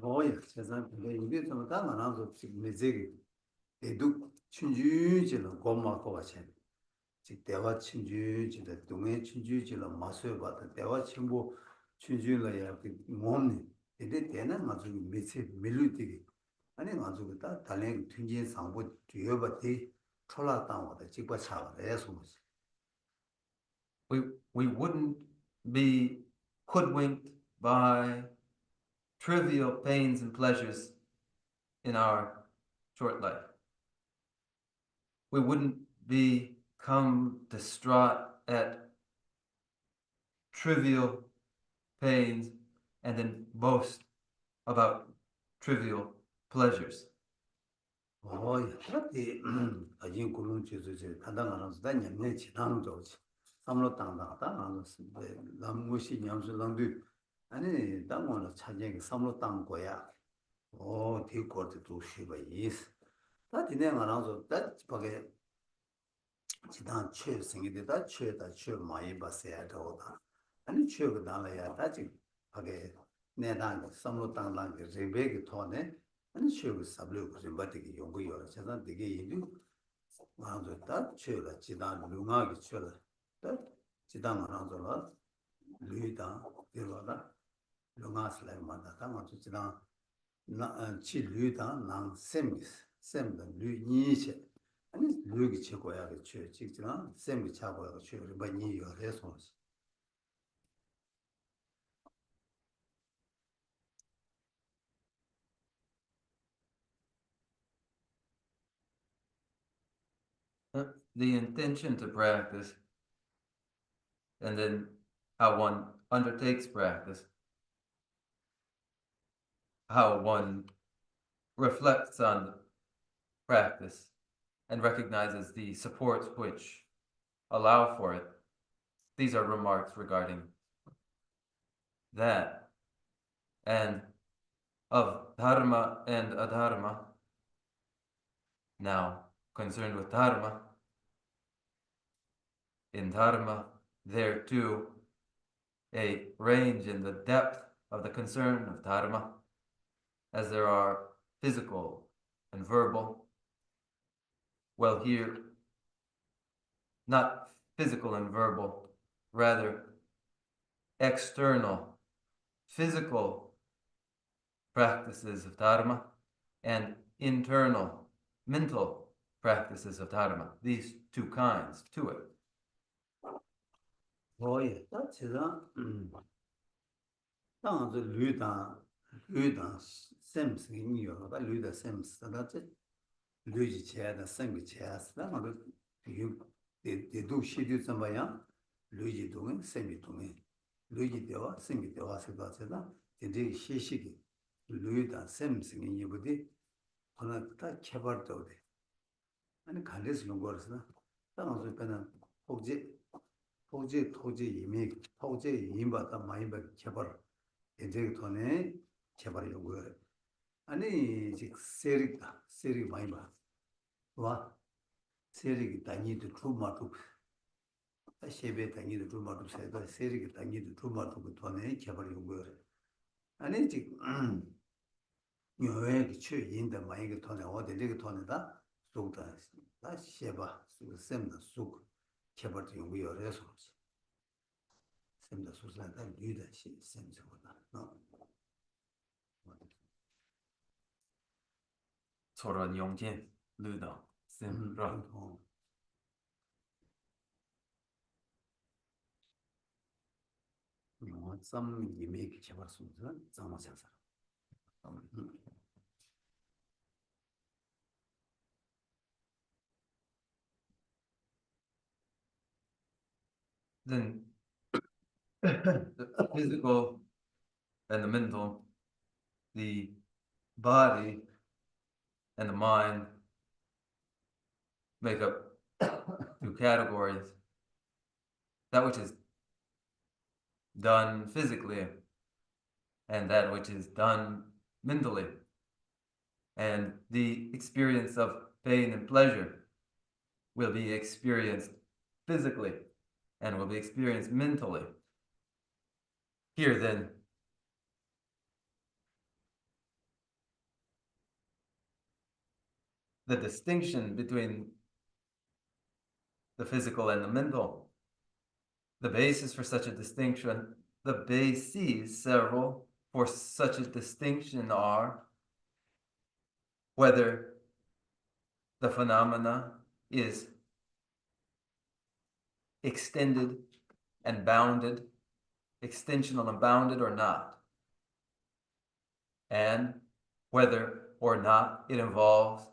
뭐야, 세상 근데 이게 좀 당연하죠. 지금 매직이 대두 춘주지는 고마고 같이. 즉 대화 춘주지의 동해 춘주지를 마셔 봤다. 대화 친구 춘주를 그 몸이 이제 되는 아주 매직 밀루티기 아니 아주 다 달래 튕긴 상부 뒤에버티 촐라당 왔다. 직과 차와 해서 We wouldn't be hoodwinked by trivial pains and pleasures in our short life. We wouldn't become distraught at trivial pains and then boast about trivial pleasures. 이렇게 아직 그런 주제에 판단하는 데 냠내 지나는 거지. 삼로 땅다다 나는 남무시 냠술랑도 아니 땅원을 찾는 삼로 땅 거야. 뒤거도 도시가 있어. 다 진행 안 하고 다 밖에 지단 최 생기다 최다 최 많이 봤어야 되거든. 아니 최가 나라야 다지 밖에 내단 삼로 땅랑 레베기 토네 아니 최고 sablo ko zimbati yongo yora chana dege yidu ngāzo tā chöla jidā lūngā ki chöla tā jidā ngāzo la lū tā dirwa tā lūngā silai mātā tā ngāzo jidā chi lū tā nāng sem tā lū nī che 아니 lū ki che goya ki chö chik jidā sem ki cha goya ki chö riba nī yore sōnsi The intention to practice, and then how one undertakes practice, how one reflects on practice and recognizes the supports which allow for it. These are remarks regarding that. And of dharma and adharma, now concerned with dharma, in dharma, there too, a range in the depth of the concern of dharma, as there are physical and verbal. Well, here, not physical and verbal, rather external, physical practices of dharma and internal, mental practices of dharma. These two kinds to it. 예, 따지다 당도 류다 샘스인이요. 다 류다 샘스. 다지 류지 제다 생기 제스. 나도 유 대도 시도 좀 봐야 류지 동은 샘이 동은 류지 되와 생기 되와 세다세다 이제 시식이 류다 샘스인이거든. 하나 다 개발도 돼. 아니 간데스 연구하잖아. 당도 그냥 토지 이미 토지 임바다 많이 받 개발 이제 돈에 개발 요구해 아니 즉 세리 많이 봐와 세리기 다니도 주마도 세베 다니도 주마도 세다 세리기 다니도 주마도 돈에 개발 요구해 아니 즉 요에 최인데 많이 돈에 어디 그 돈에다 쏟다 다 쉐바 셈다 쑥 개발 요구해서 샘다 소스한테 뉴다 샘서보다 서로 용진, 루다, 셈라. 좀 이메기 개발 순서 장마사사 Then the physical and the mental, the body and the mind make up two categories. That which is done physically and that which is done mentally. And the experience of pain and pleasure will be experienced physically and will be experienced mentally. Here then, the distinction between the physical and the mental, the basis for such a distinction, the bases several for such a distinction are whether the phenomena is extended and bounded, extensional and bounded or not, and whether or not it involves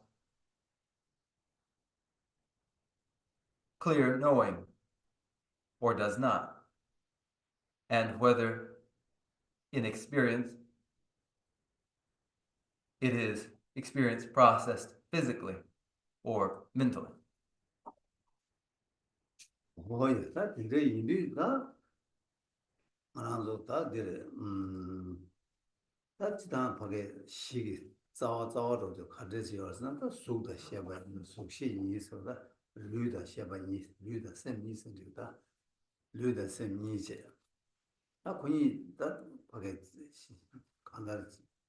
clear knowing or does not, and whether in experience it is experience processed physically or mentally. 我也在这个一律的，然后到底那这当把个西早着就看这些要是那个熟的些吧，熟悉意思的，绿的些吧意，绿的什么意思就的，绿的什么意思？那可以的把个看到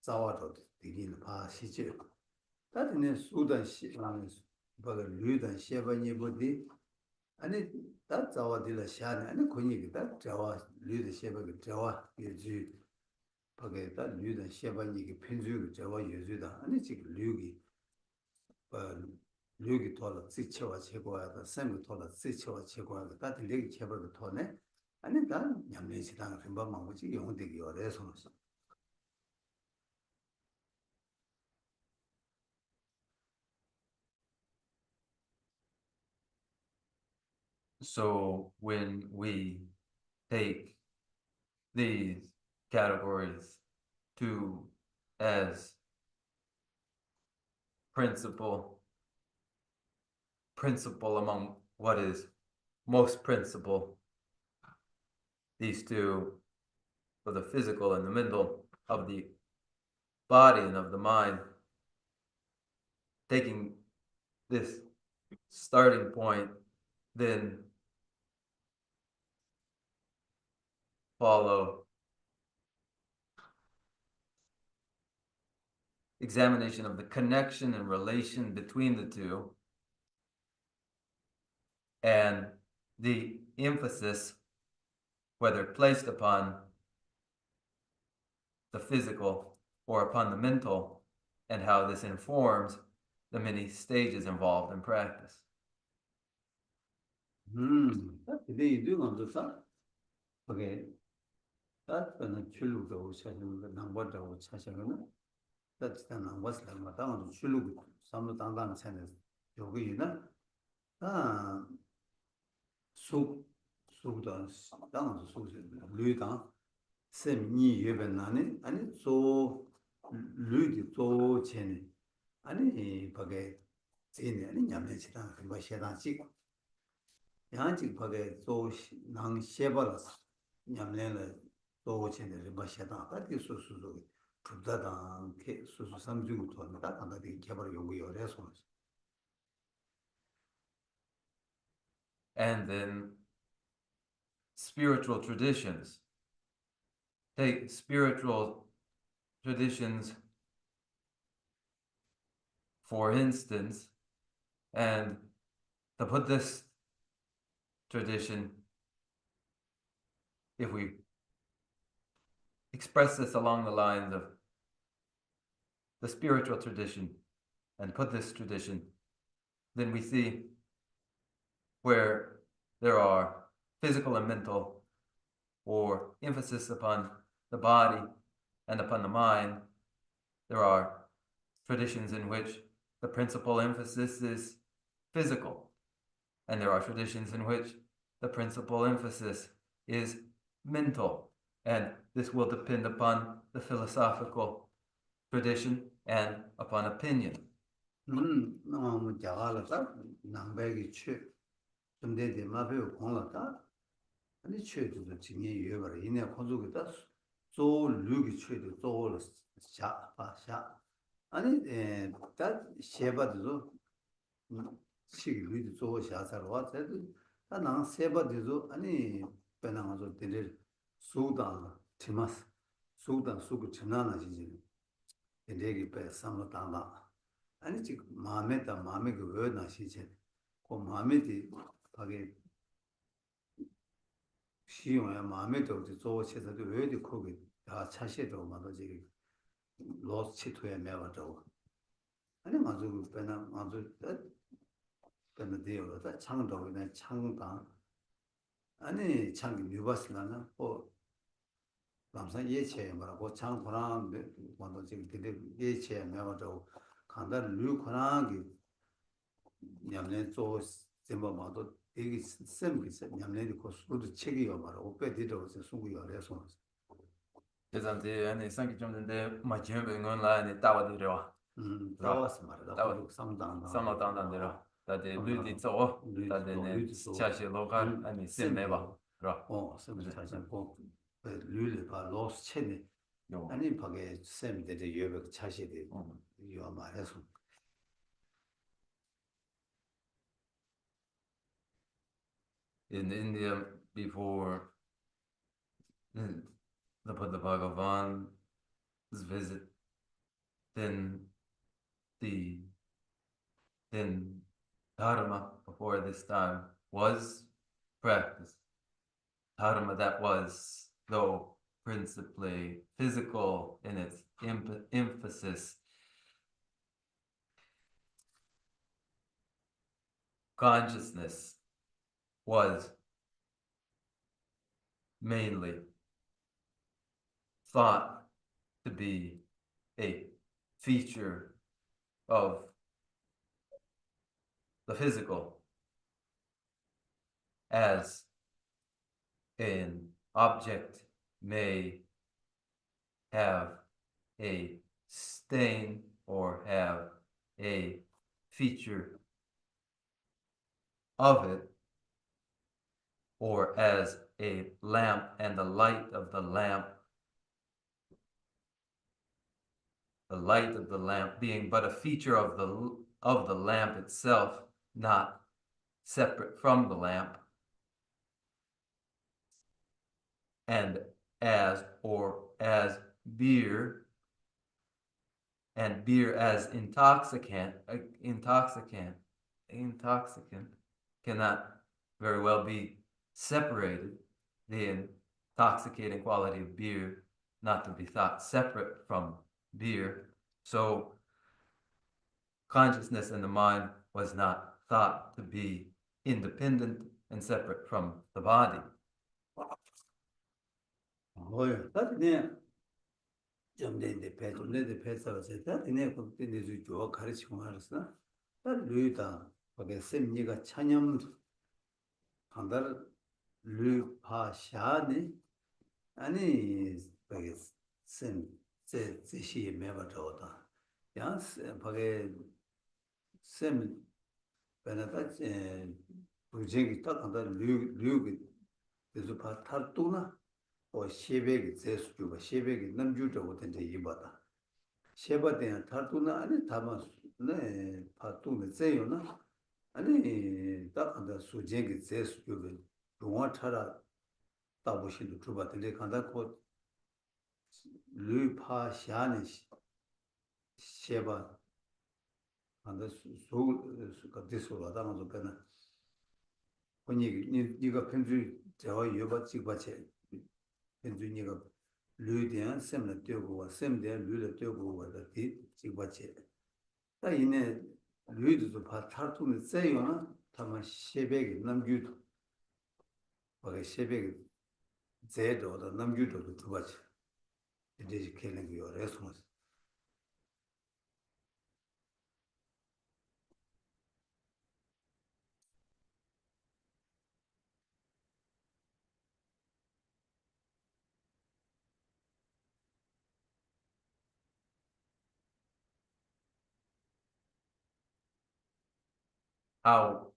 早着的地里怕细节，但是呢熟的些把个绿的些吧你不的。아니 다 자와딜라 샤네 아니 코니기다 자와 류의 셰바가 자와 예주 바게다 류의 셰바니기 펜주가 자와 예주다 아니 지금 류기 류기 토라 지체와 제거하다 샘이 토라 지체와 제거하다 다 들리기 제거도 토네 아니 다 냠내시다가 금방 뭐지 용되기 어려서 So when we take these categories to as principle among what is most principle, these two, for the physical and the mental, of the body and of the mind, taking this starting point, then follow examination of the connection and relation between the two, and the emphasis, whether placed upon the physical or upon the mental, and how this informs the many stages involved in practice. 근데 이두가 없었어? 오케이. 다는 출루도 오셔는 남보다고 차셔는 다치다는 것을 마땅한 출루 삼도 당당 차는 여기는 아 속도 당도 속도 류당 셈니 예변나네 아니 조 류디 조 체네 아니 바게 제네 아니 냠내치다 뭐 셰다지 양지 바게 조낭 셰발스 냠내는 또 체네 뭐 셰다 바게 소소소 부다당 게 소소 삼중도 한다 간다게 개발 연구 요래서 And then spiritual traditions. Take spiritual traditions, for instance, and to put this tradition, if we express this along the lines of the spiritual tradition and put this tradition, then we see where there are physical and mental, or emphasis upon the body and upon the mind. There are traditions in which the principal emphasis is physical, and there are traditions in which the principal emphasis is mental, and this will depend upon the philosophical tradition and upon opinion. 너무 자갈다 남백이 취 근데 마베 공라다 아니 취도 지니 유버라 이내 호주기다 조 류기 취도 조를 샤 아니 다 셰바도 시 류도 조 샤사로 와서도 난 세바디도 아니 배나가서 데릴 수다 티마스 수다 수고 지나나 지지 데리기 배 삼로 담아 아니 지금 마음에 그 왜나 시제 그 마음에디 하게 시용에 마음에도 저 조세서도 왜디 거기 다 차시도 맞아 지금 로스 치토에 매워도 아니 맞아 배나 맞아 배나 되어다 창도 그냥 창당 아니 창기 뉴바스나나 뭐 남산 예체에 뭐라고 창고랑 뭐도 지금 되게 예체에 매워도 간단 류코랑이 냠내 조 셈바마도 되게 셈이 있어 냠내도 그 수도 책이가 말하고 빼디도 수고가 해서 대단히 아니 생기 좀 된데 맞으면 병원 라인에 따와들어. 나와서 말이다 따와 그리고 삼당당 상마당단대로. 다들 류디 저 다들네 차시 로갈 아니 셈매봐. 그럼. 셈을 찾고 류를 봐 로스 체네 요. 아니 밖에 셈들이 여백 차시들 요 말해서 In India before the Bhagavan's visit, then the then dharma before this time was practiced. Dharma that was, though principally physical in its emphasis, consciousness was mainly thought to be a feature of the physical, as an object may have a stain or have a feature of it, or as a lamp and the light of the lamp being but a feature of the lamp itself, not separate from the lamp, and as beer, and beer as intoxicant cannot very well be separated. The intoxicating quality of beer not to be thought separate from beer. So consciousness in the mind was not thought to be independent and separate from the body. 뭐야? 나한테 점대인데 배점대인데 배서서 나한테 그때 주 좋아 가르치고 말았어. 나 류다 거기 쌤니가 찬염 한달 류파샤니 아니 거기 쌤제 제시 매버도다. 야 거기 쌤 베나다 부제기 딱 한달 류기 그래서 봐 탈도나 시백이 제수주가 시백이 남주라고 된데 이바다 시바대야 탈도나 아니 다만 네 파도는 제요나 아니 딱 한다 수제기 제수주가 동화 차라 따보시도 주바들이 간다 곧 류파샤니 시바 한다 수가 디소라다 먼저 배나 본이 네가 편주 제가 여바 찍바체 편주니가 류디안 셈나 뛰고 셈데 류를 뛰고 와다디 찍바체 다 이내 류도 봐 탈투는 세요나 다만 시백이 남규도 거기 시백이 제도도 남규도 두바체 이제 kelling your response. How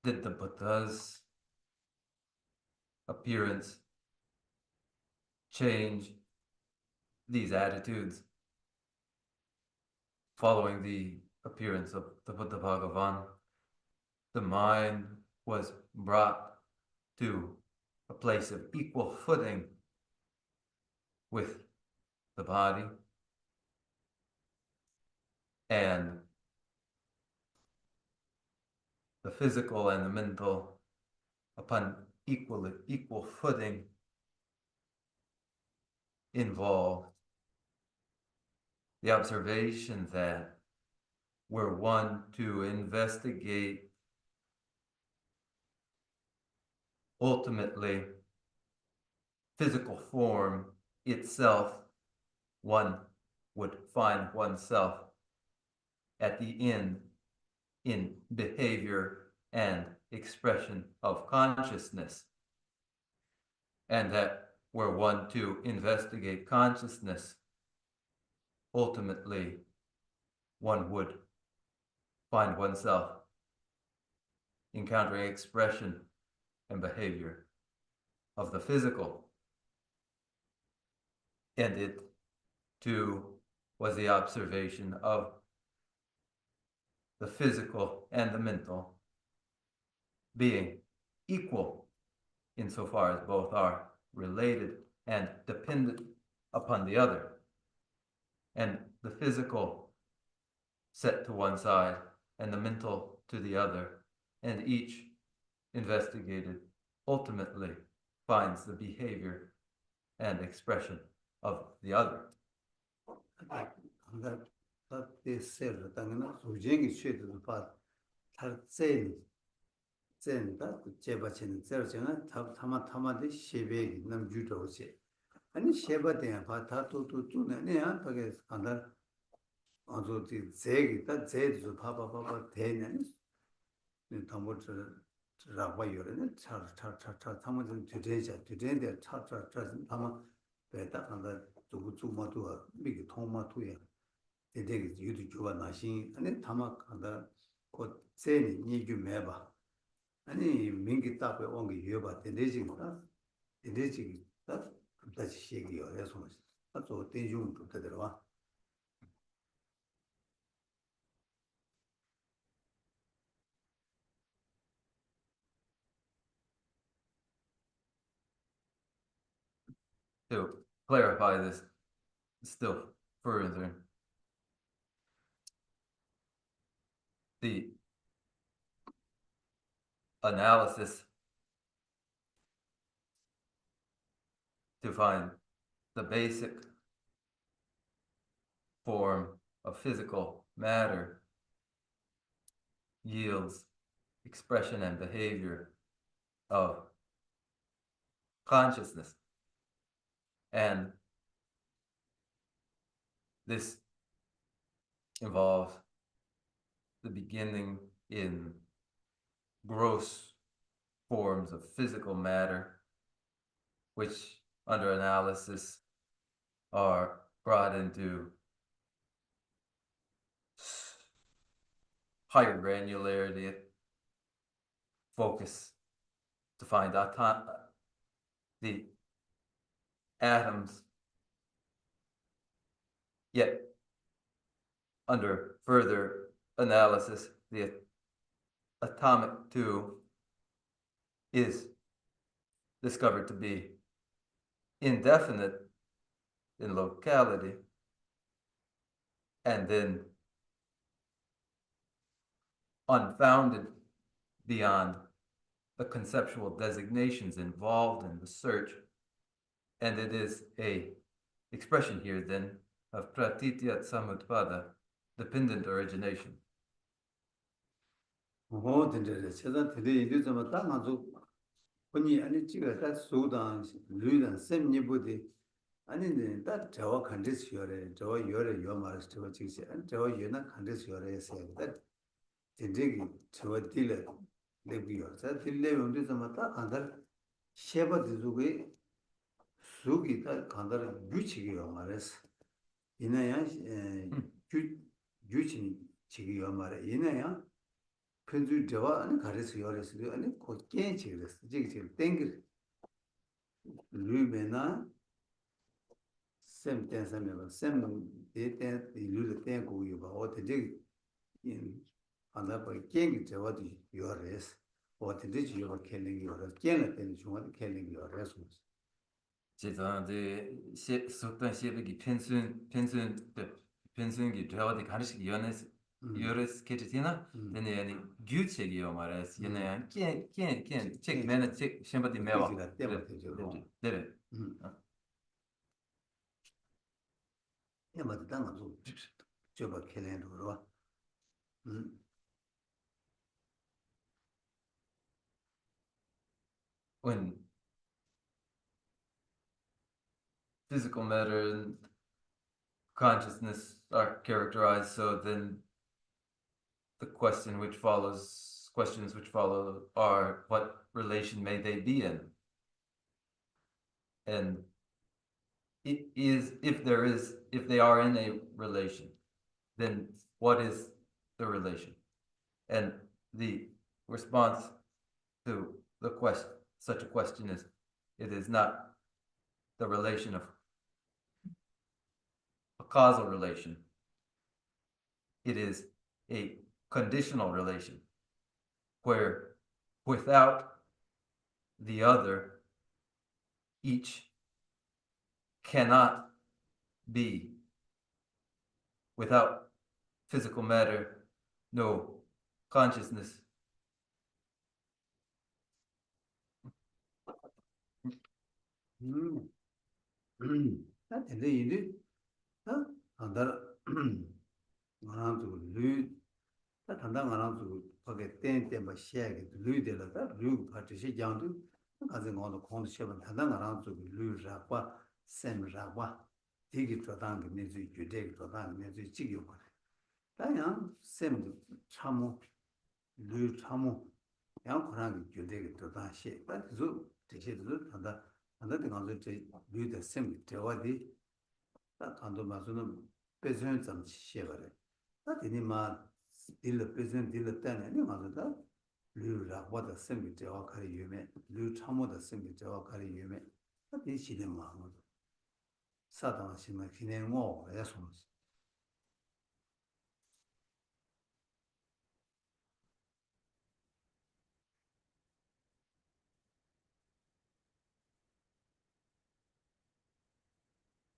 did the Buddha's appearance change these attitudes following the appearance of the Buddha Bhagavan? the mind was brought to a place of equal footing with the body, and the physical and the mental upon equal footing involved the observation that we're one to investigate ultimately physical form itself. One would find oneself at the end in behavior and expression of consciousness, and that were one to investigate consciousness, ultimately one would find oneself encountering expression and behavior of the physical. And it too was the observation of the physical and the mental being equal insofar as both are related and dependent upon the other, and the physical set to one side and the mental to the other, and each investigated ultimately finds the behavior and expression of the other. That said, 당연히 소쟁이 취해도 봐. 탈zen zen다 제바치는 저저는 타마타마데 쉐베기 남주도시. 아니 쉐바데 바타토토토네야 되게 간다. 아주지 제기 다 제주 파파파파 되냐니. 담보트 라바요네 차차차차 타마든 되는데 차차차 타마 배다 간다. 주마도 미기 통마도야. 되게 유도 주가 나신 아니 타마 간다. 곧 세니 니주 매봐. 아니 민기 답에 온게 여봐 되지가 되지가 다시 얘기요. 그래서 또 대중도 되더라. To clarify this still further, the analysis to find the basic form of physical matter yields expression and behavior of consciousness. And this involves the beginning in gross forms of physical matter, which under analysis are brought into higher granularity, focus to find the atoms, yet under further analysis, the atomic too is discovered to be indefinite in locality, and then unfounded beyond the conceptual designations involved in the search. And it is a expression here then of pratitya samutpada, dependent origination. 근데 제가 되게 이제 좀 당하고 본이 아니 지가 다 소당 류단 셈니부디 아니 다 저와 컨디션에 저 열에 요 말을 저 지시 저 예나 컨디션에 세다 되게 저 딜레 레비요 자 딜레 온데 좀 안달 셰바드 주게 수기 다 간다를 규칙이요 말했어 이나야 규칙이 지기요 말에 이나야 편주 저와 아니 가르스 요레스 아니 곧게 지그랬어 지기 땡길 루베나 셈 댄사메가 셈 데테 루르 땡고 요바 어때 인 안다 뭐 깽이 저어도 요레스 어디든지 요거 캘링 요레스 깽을 때는 중앙에 캘링 요레스 这种的写手段写的给pensun的pensun给主要的看是yones ketina then yani gyuche yo maras yana ken check mena check shembati mewa 그지가 때문에 되죠 debe 해마다 당은 좀 저거 캘린도 그러 when physical matter and consciousness are characterized, so then the questions which follow are what relation may they be in? And it is, if they are in a relation, then what is the relation? And the response to the question, such a question is, it is not the relation of a causal relation. It is a conditional relation where without the other, each cannot be. Without physical matter, no consciousness. 다 근데 이제 안다 나도 류 다 단다 나도 거기 땡땡 시야게 류들다 류 같이 장도 가서 어느 공부 시험 단다 나도 류라과 샘라과 되게 좋다는 게 내지 주제 좋다는 내지 지겨 버려 다양 샘도 참고 류 참고 양 그런 게 주제 좋다 시 그래서 대체도 단다 단다 가서 저 류의 샘 대화디 딱 간도 맞으면 배선 좀 시해버려 다 되니만 딜 배선 딜 때는 니 맞다 류라 와다 샘이 대화 가리 유매 류 참모다 샘이 대화 가리 유매 다 되시는 마음으로 사당하시면 그냥 뭐 해서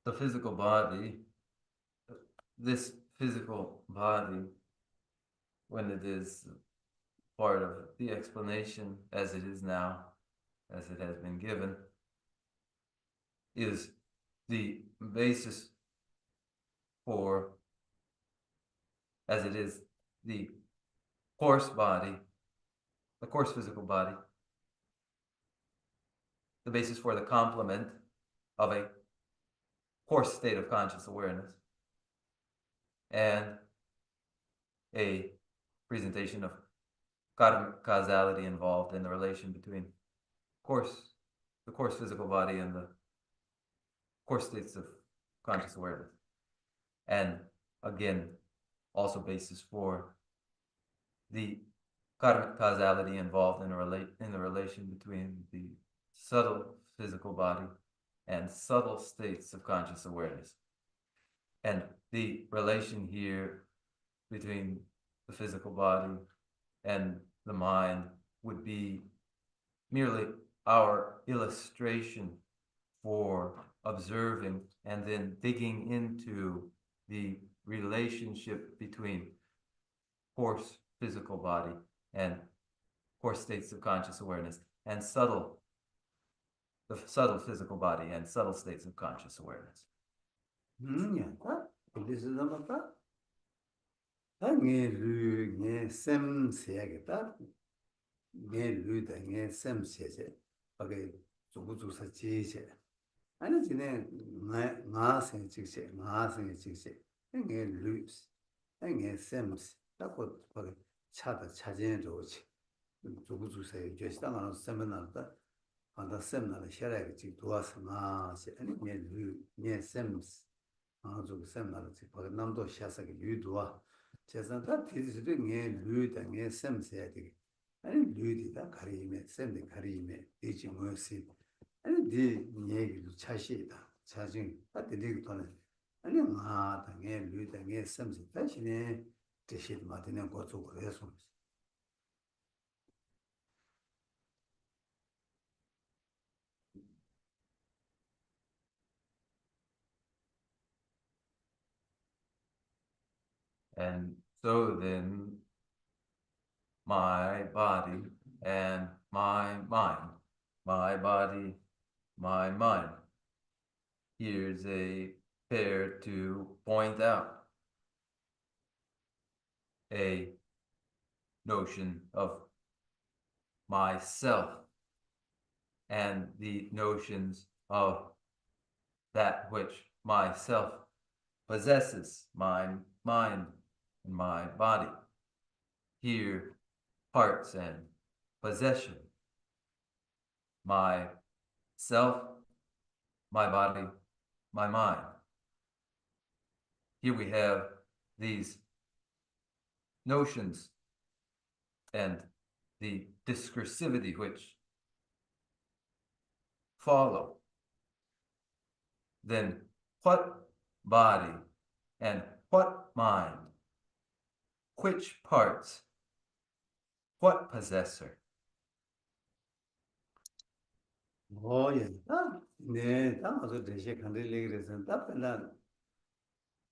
The physical body, this physical body, when it is part of the explanation as it is now, as it has been given, is the basis for, as it is the coarse body, the coarse physical body, the basis for the complement of a coarse state of conscious awareness, and a presentation of causality involved in the relation between the coarse physical body and the coarse states of conscious awareness. And again, also basis for the karmic causality involved in the relation between the subtle physical body and subtle states of conscious awareness. And the relation here between the physical body and the mind would be merely our illustration for observing and then digging into the relationship between coarse physical body and coarse states of conscious awareness and the subtle physical body and subtle states of conscious awareness. 야, 그래서 넘었다. 네 샘 세야겠다. 네 류다 네 샘세세. 거기 조구조사 지세. 아니 지네 나생 직세 나생 직세. 네 류스. 네 샘스. 딱고 거기 차다 차진에 좋지. 조구조사에 제시당 안 세면한다. 안다 샘나는 샤라게 지 도와서 나세. 아니 네 샘스. 아주 샘나는 지 거기 남도 샤사게 유도와 제산다 뒤지도 네 류다 네 샘세야 되게. 아니 류디다 가리메 샘데 가리메 되지 뭐시 아니 디 얘기도 차시다 차징 빠뜨리기 전에 아니 나다 네 류다 네 샘세 다시네 대신 마디는 고속을 해서 And so then my body and my mind, my body, my mind. Here's a pair to point out a notion of myself and the notions of that which myself possesses, my mind and my body. Here, parts and possession, my self, my body, my mind. Here we have these notions and the discursivity which follow. Then what body and what mind? Which parts? What possessor? 예. 네, 아주 대신 간들리게 돼서 답변은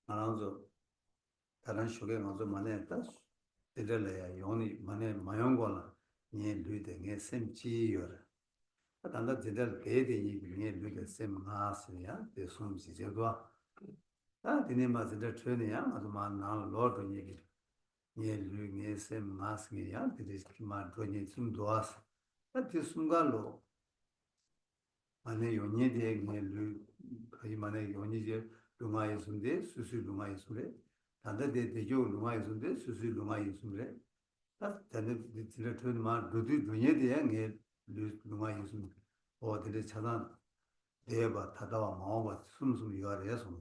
알아서 다른 쇼게 가서 만에 딱 들려야 용이 만에 마용거나 예 류등의 셈지요. 단다 제대로 개대니 예 류게 셈하스야. 대숨지 제도 다 디네 마스들 트레이닝야. 아주 많은 로드 얘기. 예 류게 셈하스야. 디스 마 드니 숨 도아스. 다 디숨갈로 만에 용예대 예 거의 만에 용이제 룽아이 순데 수수 룽아이 순데 단다 대대교 룽아이 순데 수수 룽아이 순데 다 단다 디레트는 마 루디 용예대 예 룽아이 순 어디를 차단 대바 타다와 마오바 숨숨 이가래 숨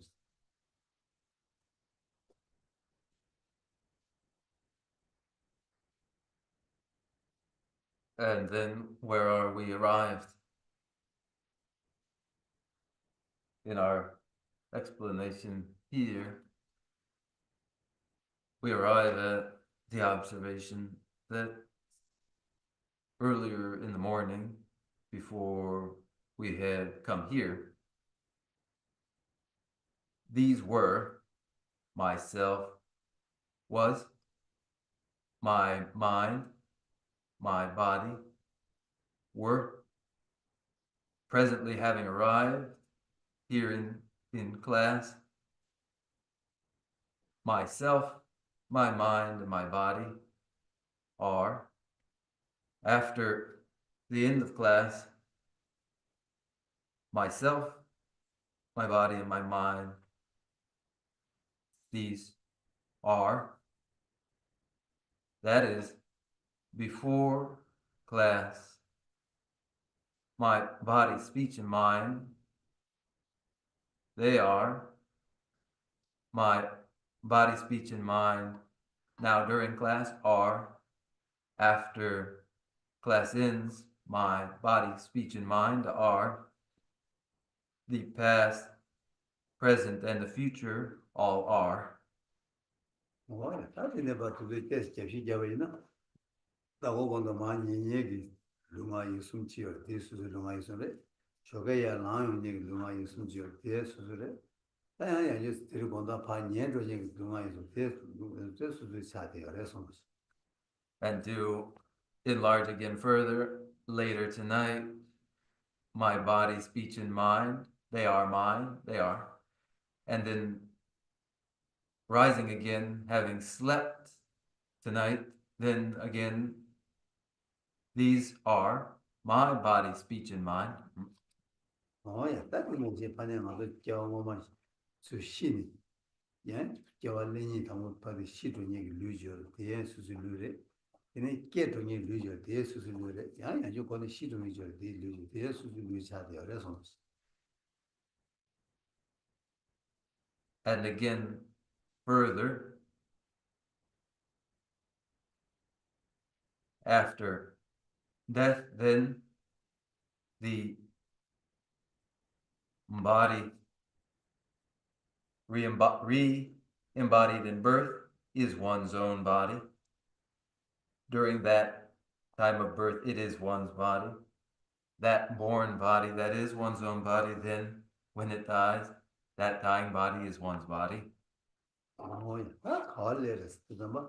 And then where are we arrived? In our explanation here, we arrive at the observation that earlier in the morning, before we had come here, these were myself, was my mind, my body, were presently having arrived here in class. Myself, my mind, and my body are, after the end of class, myself, my body, and my mind. These are, that is, before class, my body, speech, and mind, they are my body, speech, and mind now during class are, after class ends, my body, speech, and mind are, the past, present, and the future all are. 다 디네 바투게 테스트 접시 잡이나 다고 본다 많이 얘기 룽아이 숨지어 대수스 룽아이 숨에 저게야 나용 얘기 룽아이 숨지어 대수스래 다야야 이제 들고다 반년도 얘기 룽아이 숨 대수스 차대요 그래서 And to enlarge again further, later tonight, my body, speech, and mind, they are mine, they are. And then rising again, having slept tonight, then again, these are my body, speech, and mind. 야, 딱 이제 반영하고 겨우만 수신 예, 겨울내니 당을 받을 시도 얘기 루저 대수술을 얘네 깨동이 루저 대수술을 야야 요거는 시도 루저 대루저 대수술을 차대 그래서 And again, further, after death, then the body re-embodied in birth, is one's own body. During that time of birth, it is one's body. That born body, that is one's own body, then when it dies, that dying body is one's body. 다 가을레레스 그다음에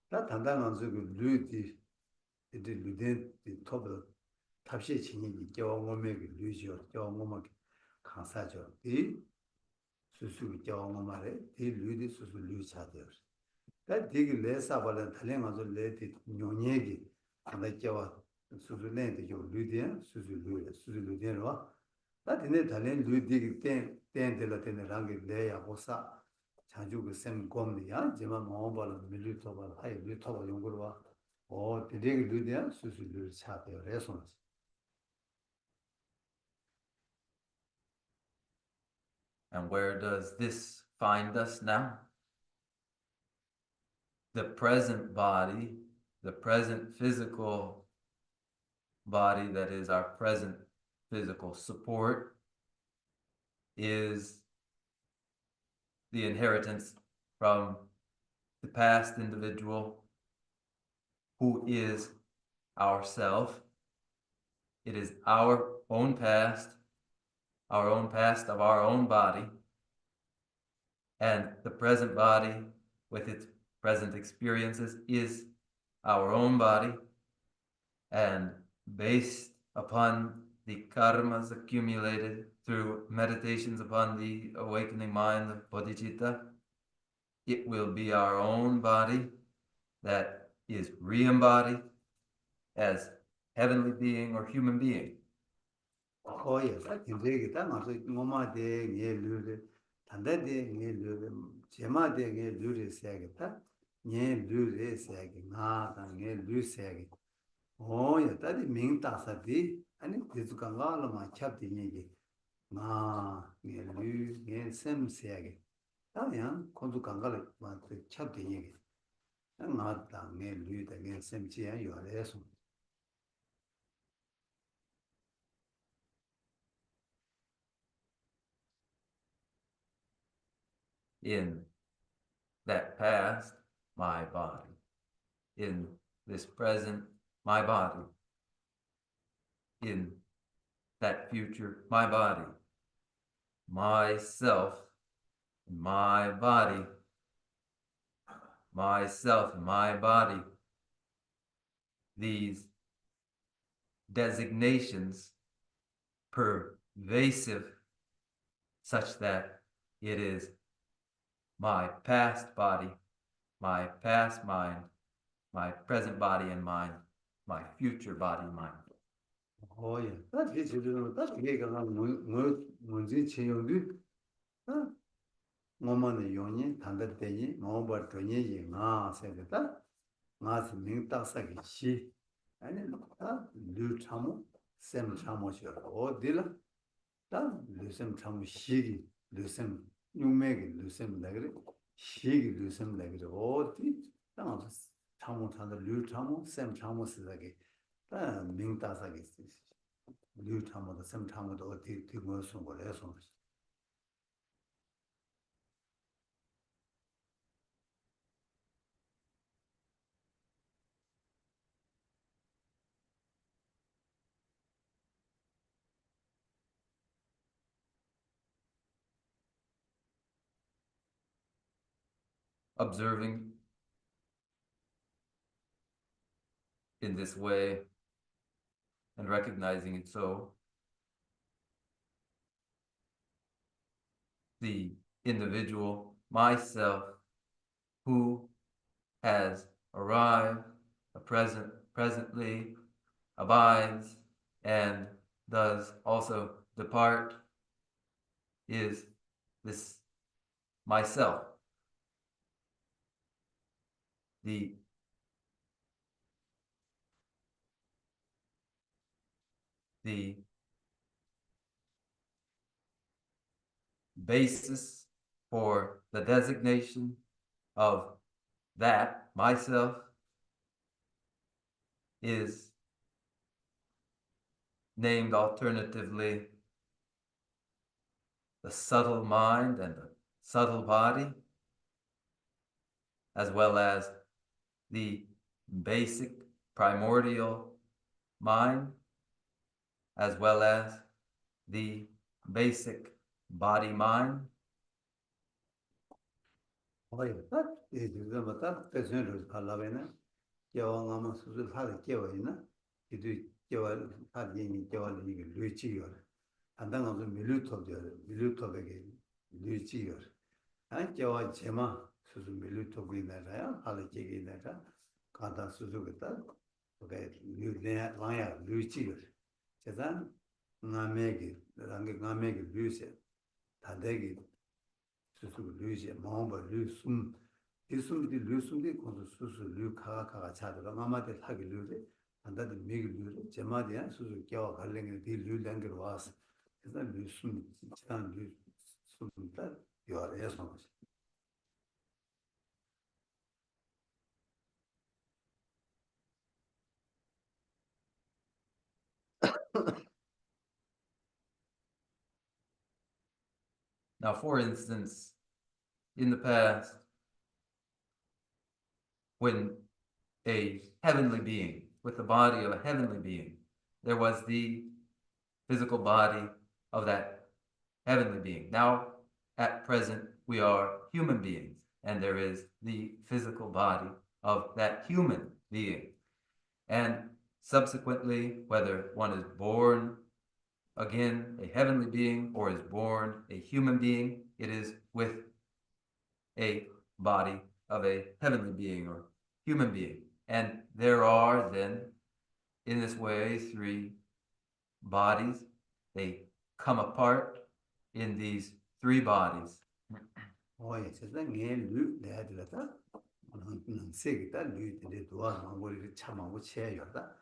다 단단한 그 류디 이제 류된 톱을 탑시 진이 경험에 류지요 경험에 강사죠 이 수수 경험말에 이 류디 수수 류차돼요 다 되게 레사발은 달랭아서 레디 뇽녜기 안에 껴와 수수네데 요 류디야 수수 류디로 다 되네 달랭 류디 땡땡들 때는 랑게 레야 보사 자주 그 샘곰이야 제가 뭐발 밀리토발 하이 밀리토발 연구를 봐 되게 류디야 수수 류 차돼요 레손 And where does this find us now? The present body, the present physical body that is our present physical support is the inheritance from the past individual who is ourself. It is our own past of our own body, and the present body with its present experiences is our own body, and based upon the karmas accumulated through meditations upon the awakening mind of bodhicitta, it will be our own body that is re-embodied as heavenly being or human being. 사 굉장히 다 맞아 뭐마데 녜르르 단다데 녜르르 제마데 녜르르 세야겠다 녜르르 세야게 나다 녜르르 세야게 다디 밍따사디 아니 디즈간가라마 찹디 녜게 나 녜르르 녜셈 세야게 다야 콘두간가라 마트 찹디 녜게 나다 녜르르 녜셈 지야 요레소 In that past, my body. In this present, my body. In that future, my body. Myself, my body. Myself, my body. These designations pervasive such that it is my past body, my past mind, my present body and mind, my future body and mind. 다 지지르는 다 이게가 뭔지 체용도 뭐만의 용이 단대대니 뭐버 돈이 나 세다 나스 민탁사기 시 아니 다 류참모 셈 참모셔 어딜 다 류셈 참모 시기 류셈 용맥이 류셈 나그래 시기 류셈 나그래 어디 다 참모 탄다 류참모 셈 참모 쓰다게 다 민탁사기 류참모도 셈 참모도 어디 뒤고 손 거래서 Observing in this way and recognizing it so, the individual, myself, who has arrived, presently abides, and does also depart, is this myself. The basis for the designation of that myself is named alternatively the subtle mind and the subtle body, as well as the basic primordial mind, as well as the basic body mind. 수수 류지 마음바 류숨 이숨디 류숨디 고수 수수 류 카카가 차더라 마마데 하기 류데 안다데 미기 류데 제마디야 수수 겨와 갈랭이 디 류랭게 와서 그래서 류숨 지단 류숨다 요아래서 Now, for instance, in the past, when a heavenly being, with the body of a heavenly being, there was the physical body of that heavenly being. Now, at present, we are human beings, and there is the physical body of that human being. And subsequently, whether one is born again a heavenly being or is born a human being, it is with a body of a heavenly being or human being. And there are then, in this way, three bodies. They come apart in these three bodies. 세상에 류 내야들다 세기다 류들이 도와서 머리를 참아고 채여다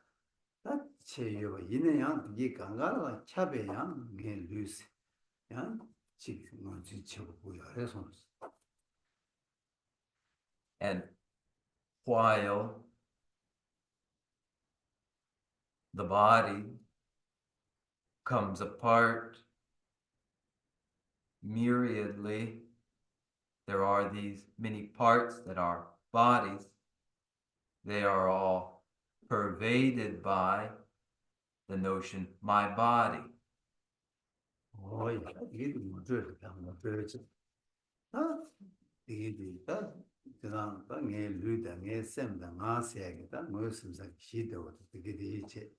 다 채여 이내양 이게 강가가 차배양 게 류스 양 지금 지치고 보여 그래서 And while the body comes apart myriadly, there are these many parts that are bodies. They are all pervaded by the notion, my body. 이게 뭐죠? 뭐 그렇지. 이게 그다음 게 류다 게 셈다 나세겠다 무슨 기도 되게 되지.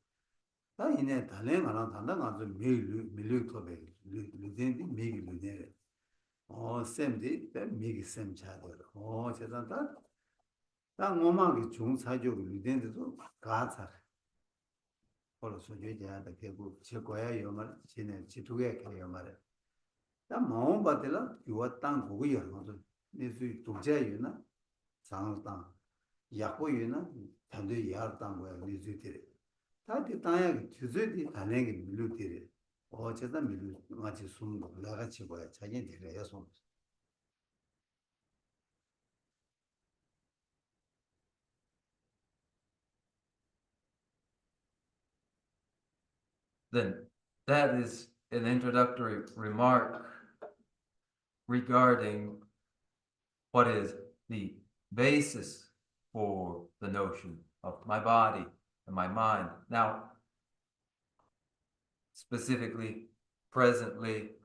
이내 달래 말아 단다 가서 밀류 토베 류된디 미기 류네. 셈디 미기 셈 차도. 제단다. 땅 오마기 중사적 류된디도 가사. 벌써 얘기하다 결국 제거야 요말 지네 지두개 개요 말에. 다 마음 받들라 요와 땅 보고 열어서 내수 독자유나 상땅 약보유나 단도 야ር 땅 거야 내수들이. 다들 땅에 주저디 단행이 밀루들이. 어제다 밀루 같이 숨고 나같이 거야 자기들이 해서. Then that is an introductory remark regarding what is the basis for the notion of my body and my mind. Now, specifically, presently,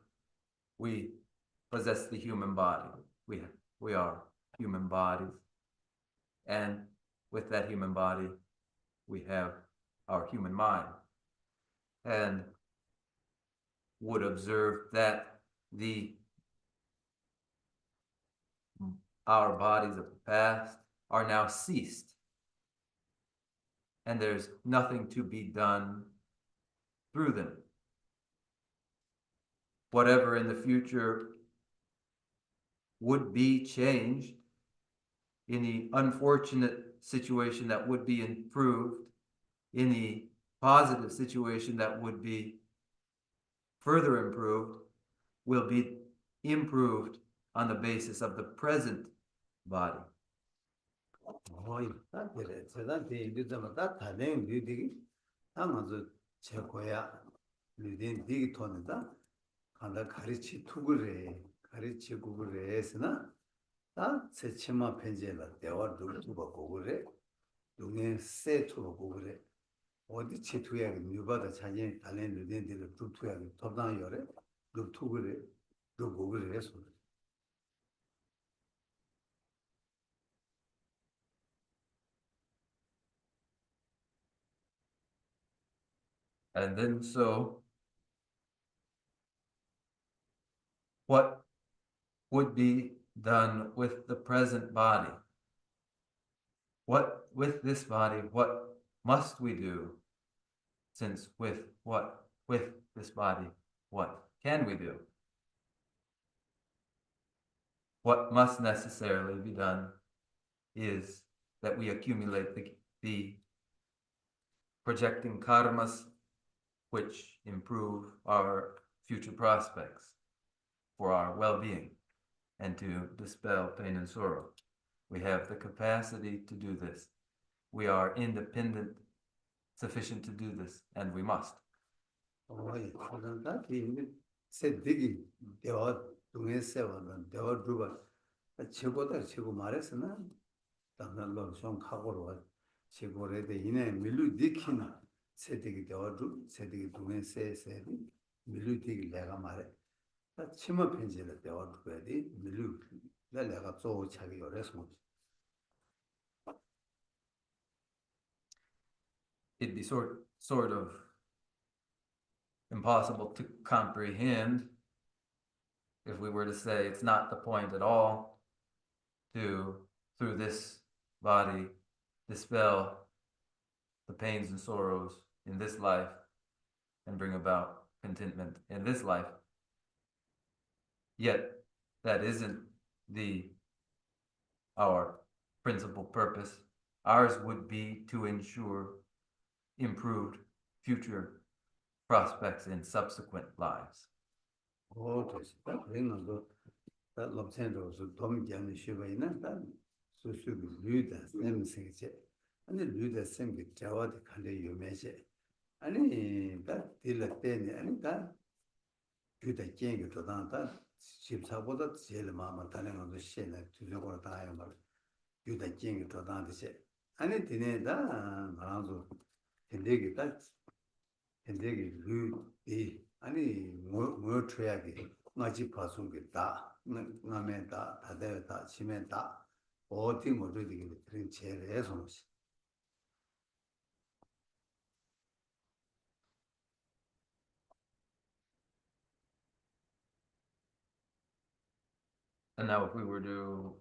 we possess the human body. We are human bodies. And with that human body, we have our human mind. And would observe that our bodies of the past are now ceased. And there's nothing to be done through them. Whatever in the future would be changed, in the unfortunate situation that would be improved, in the positive situation that would be further improved, will be improved on the basis of the present body. 그래. 제단데 이제마다 다른 류들이 아마도 제거야 류된 디기 토는다. 간다 가르치 투그래. 가르치고 그래서나 다 세치마 편제라 대화 루트가 고그래 동네 세트로 고그래 어디 치투야 뉴바다 자진 달래 누된들 루트야 도당 요래 루트 그래 루고 그래 해서 And then so what would be done with the present body? What with this body, what must we do? Since with this body, what can we do? What must necessarily be done is that we accumulate the projecting karmas which improve our future prospects for our well-being and to dispel pain and sorrow. We have the capacity to do this. We are independent, sufficient to do this, and we must. 어이 그런다 이 세디기 대화 동네 세워는 대화 루가 최고다 최고 말했으나 당연로 좀 각오로 최고래 돼 이내 밀루 니키나 세디기 대화 루 세디기 동네 세세디 밀루 디기 내가 말해 다 치마 편지를 대화 루가 돼 밀루 내가 또 자기 요래서 It'd be sort of impossible to comprehend if we were to say it's not the point at all to, through this body, dispel the pains and sorrows in this life and bring about contentment in this life. Yet that isn't our principal purpose. Ours would be to ensure improved future prospects in subsequent lives. 됐다. 그러는 다 럽센으로서 도움되는 쉬어이나 다 수수비 류다 냄새지. 아니 류다 생기 자와도 간데 유매지. 아니 다 딜라 때니 아니 다 류다 깽이 도단다 집사보다 제일 마음 다른 것도 시에 주저고 다 해요 말. 류다 깽이 도단듯이. 아니 디네다 말아서 딜레기 다 딜레기 류이 아니 뭐 줘야지 나지 파송게 다 나면다 다대다 치면다 어디 모두 되게 그런 제례에서 And now, if we were to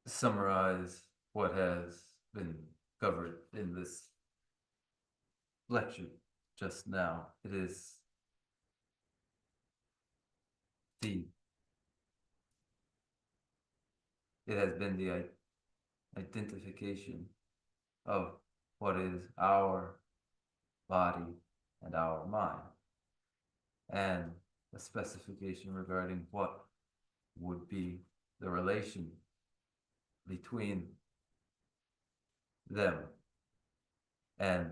summarize what has been covered in this lecture just now, it is it has been the identification of what is our body and our mind, and a specification regarding what would be the relation between them, and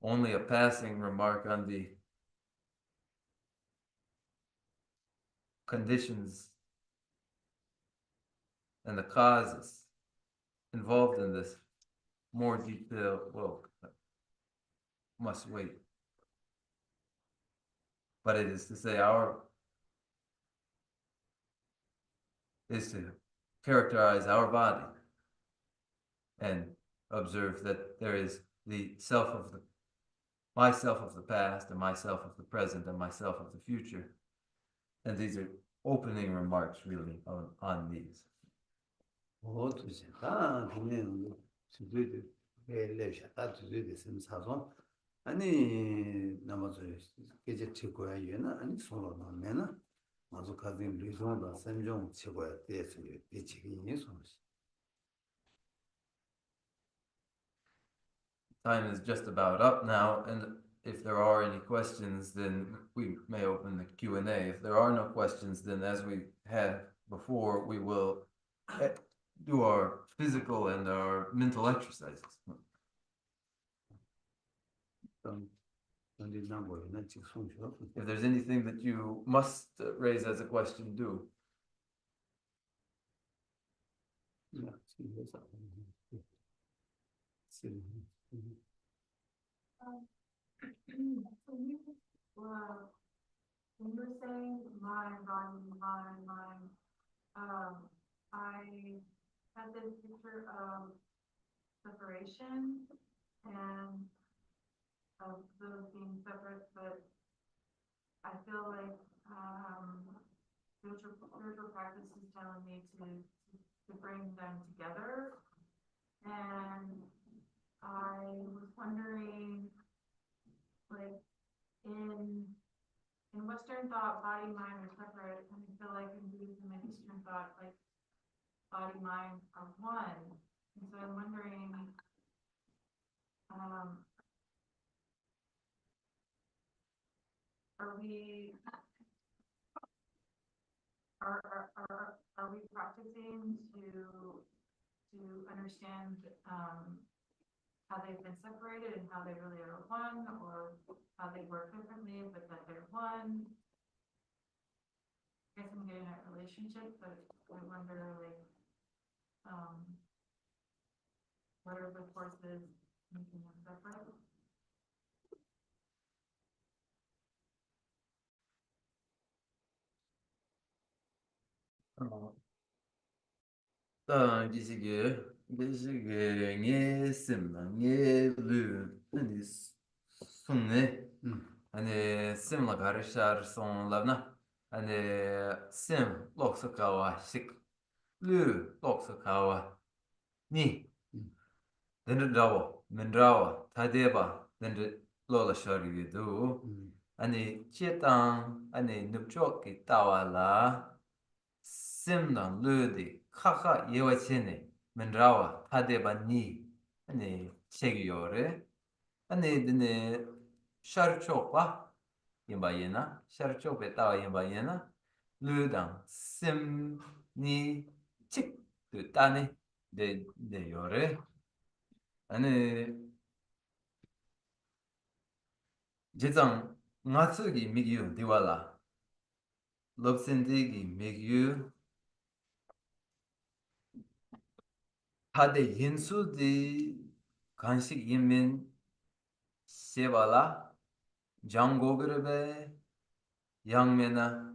only a passing remark on the conditions and the causes involved in this. More detail, well, must wait. But it is to say is to characterize our body and observe that there is the myself of the past and myself of the present and myself of the future. And these are opening remarks really on these. 어두지 다 그냥 수비도 벨레샤 다 수비도 심사선 아니 남아서 이제 치고야 얘는 아니 서로 만내나 아주 가진 리존다 선정 치고야 돼서 이 지금이 소시 Time is just about up now, and if there are any questions, then we may open the Q&A. If there are no questions, then as we had before, we will do our physical and our mental exercises. If there's anything that you must raise as a question, do. Yeah, So when you were saying mind, body, mind, I had this picture of separation and of those being separate, but I feel like spiritual practice is telling me to bring them together. And I was wondering, like, in Western thought, body, mind are separate, and I feel like in Buddhism and Eastern thought, like, body, mind are one. And so I'm wondering, um, are we are we practicing to understand how they've been separated and how they really are one, or how they work differently but that they're one? I guess I'm getting at relationship, but I wonder, like, what are the forces making them separate? nye sim na nye lu ani sung ne ani sim la gar shar song lab na ani sim lok sa kawa shik lu lok sa kawa ni den dawo men dawo ta de ba den lo la shar yu du ani chetang ani nupchok ki tawa la sim dang lu di kha yewa chene menrawa tadeba ni ane chegi yore ane dine sharchok ba yinba yena sharchok be tawa yinba yena lu dang sim ni chik tu tane de yore ane jizang ngatsu gi migyu diwala lobsendi gi migyu Hade yinsu di kanshik yinmin shebala jangogirbe yangmena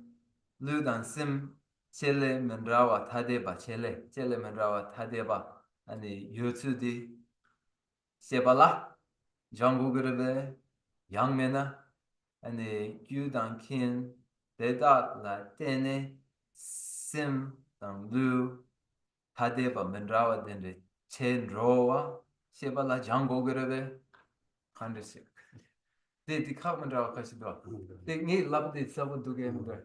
ludan sim chele menrawa tadeba chele menrawa tadeba ani yutsu di shebala jangogirbe yangmena ani gyudan kin dedat la tene sim dan lu tadeba menrawa dende chen rowa shebala jangogirbe kandeshi de kap menrawa kashidwa de ngi labde sabu duge menrawa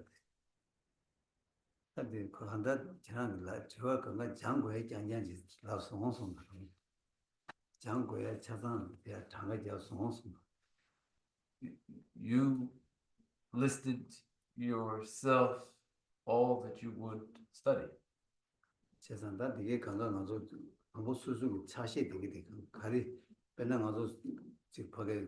근데 그 한다 지난 날 저가 그가 장고에 장장지 라송송 장고에 차단 대 장가지 송송 you listed yourself all that you would study. 재산다 되게 강가 가서 한번 수수 차시 되게 돼 가리 맨날 가서 집 밖에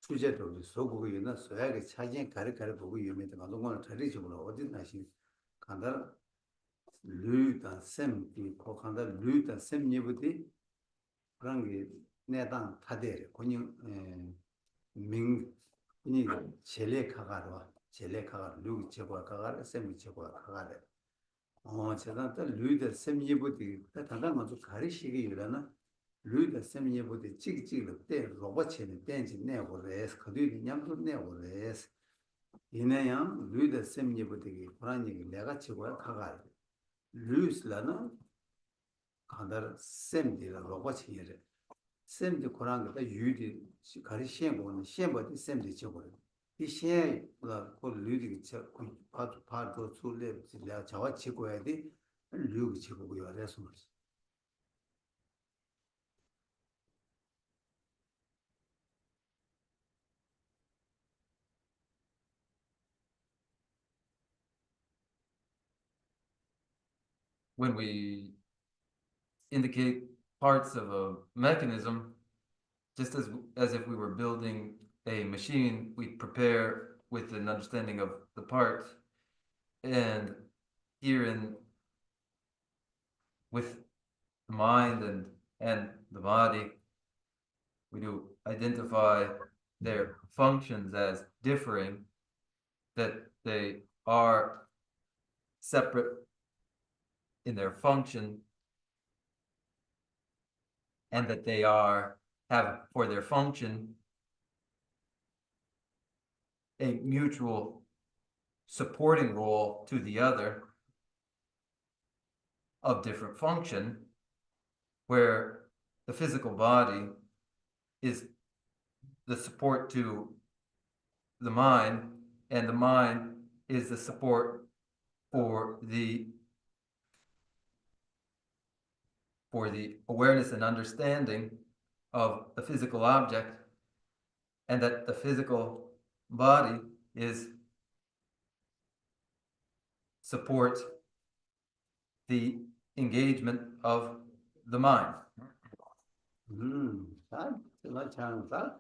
주제도 소고기 있나 소야게 차진 가리 보고 유명해 가서 오늘 자리 집으로 어디 나시 간다 류다 샘이 코칸다 류다 샘니부디 그런 게 내당 타대 군인 민 군이 젤레카가 류 제거가 샘이 제거가 제가 류다 샘니부디 다단 가서 가리시기 일어나 류다 샘니부디 찍찍을 때 로봇체는 댄지 내고래서 그들이 냠도 내고래서 이내양 류다 샘니부디 그런 얘기 내가 제거가 가가 류스라는 간다르 셈디라 로봇이래 셈디 코랑가 유디 가리 시행고는 시행버디 셈디 저거래 이 시행가 그 류디 저 파도 술래 내가 저와 지고야 돼 류기 지고요 그래서 When we indicate parts of a mechanism, just as if we were building a machine, we prepare with an understanding of the parts. And here in with the mind and the body, we do identify their functions as differing, that they are separate in their function, and that they have for their function a mutual supporting role to the other of different function, where the physical body is the support to the mind, and the mind is the support for the awareness and understanding of the physical object, and that the physical body is supports the engagement of the mind. 다 제가 장다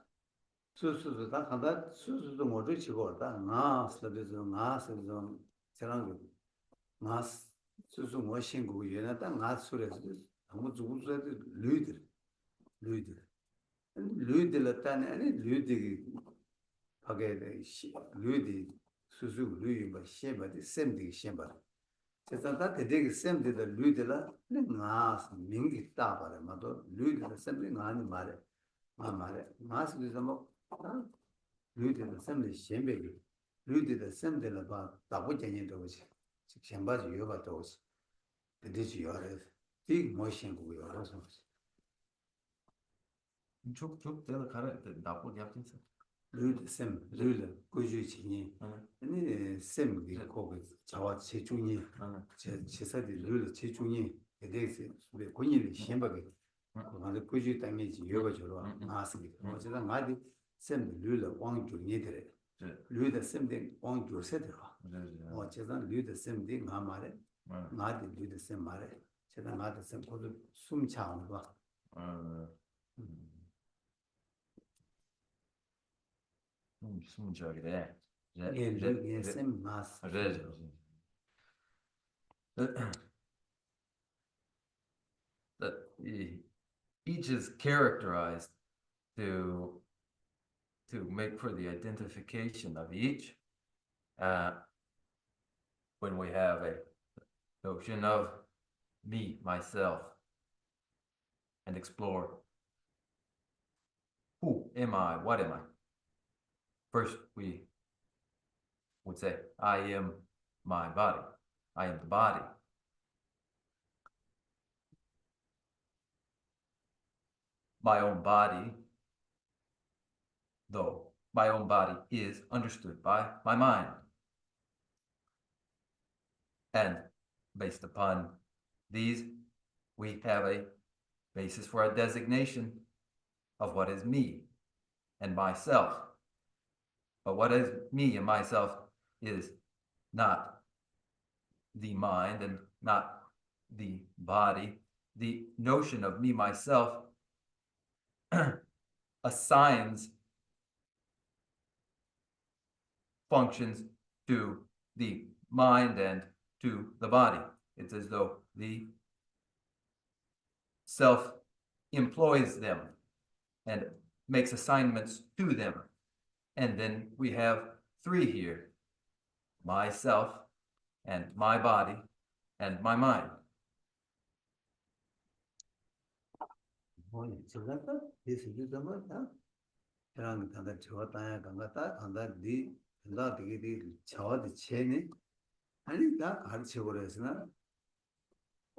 수수도 다 한다 수수도 모두 치고 다 나스도 나스도 저랑 나스 수수 뭐 신고 얘네다 나스래서 아무 주부서도 류들 아니 류들이 하게 돼 류디 수수 류이 뭐 셴바디 셈디 셴바 제가 되게 셈디다 류들라 나스 민기 따바래 마도 류들 셈디 나니 말해 말해 나스도 뭐 류들 셈디 셴베기 류들 셈들라 봐 다보쟁이도 오지 셴바지 요바도 오지 되지 요래 이 뭐신고요 그래서 쭉 내가 가라 나쁘게 하긴 써. 룰 꾸준히 아니 셈이 거기 자와 제중이 제사디 룰 제중이 대대서 우리 권위를 신박에 그런데 꾸준히 당해지 여가 저러 나왔습니다. 어제가 나디 셈 룰을 왕주니들에 룰의 셈된 왕주세들어. 어제가 룰의 셈된 나 말에 나디 룰의 셈 말에 제가 나디 셈 고도 숨차는 거. 무슨 저기래. 예, 셈 마스. That each is characterized to make for the identification of each. When we have a notion of me, myself, and explore who am I, what am I? First, we would say, I am my body. I am the body. My own body, though my own body is understood by my mind. And based upon these, we have a basis for a designation of what is me and myself. But what is me and myself is not the mind and not the body. The notion of me, myself assigns functions to the mind and to the body. It's as though the self employs them and makes assignments to them. And then we have three here: myself and my body and my mind. 제가 비슷비슷한 거다. 그런 다들 좋았다야 간다 간다 네 나 되게 저한테 체네 아니 나 가르쳐 버렸으나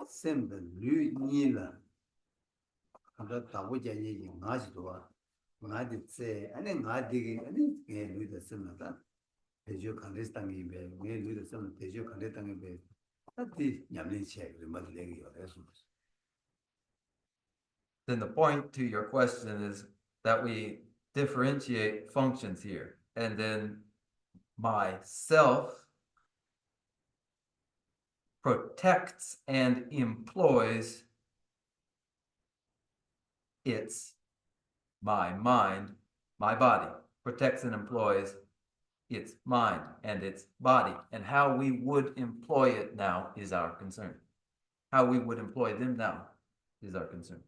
셈들 류니라 간다 다보자니 나지도 와 나디세 아니 나디기 아니 게 류다 셈나다 대조 간데스당이 배 류다 셈 대조 간데당이 배 다디 냠린 체를 맞으려고 해서 Then the point to your question is that we differentiate functions here, and then myself protects and employs its my mind, my body, protects and employs its mind and its body, and how we would employ it now is our concern. how we would employ them now is our concern.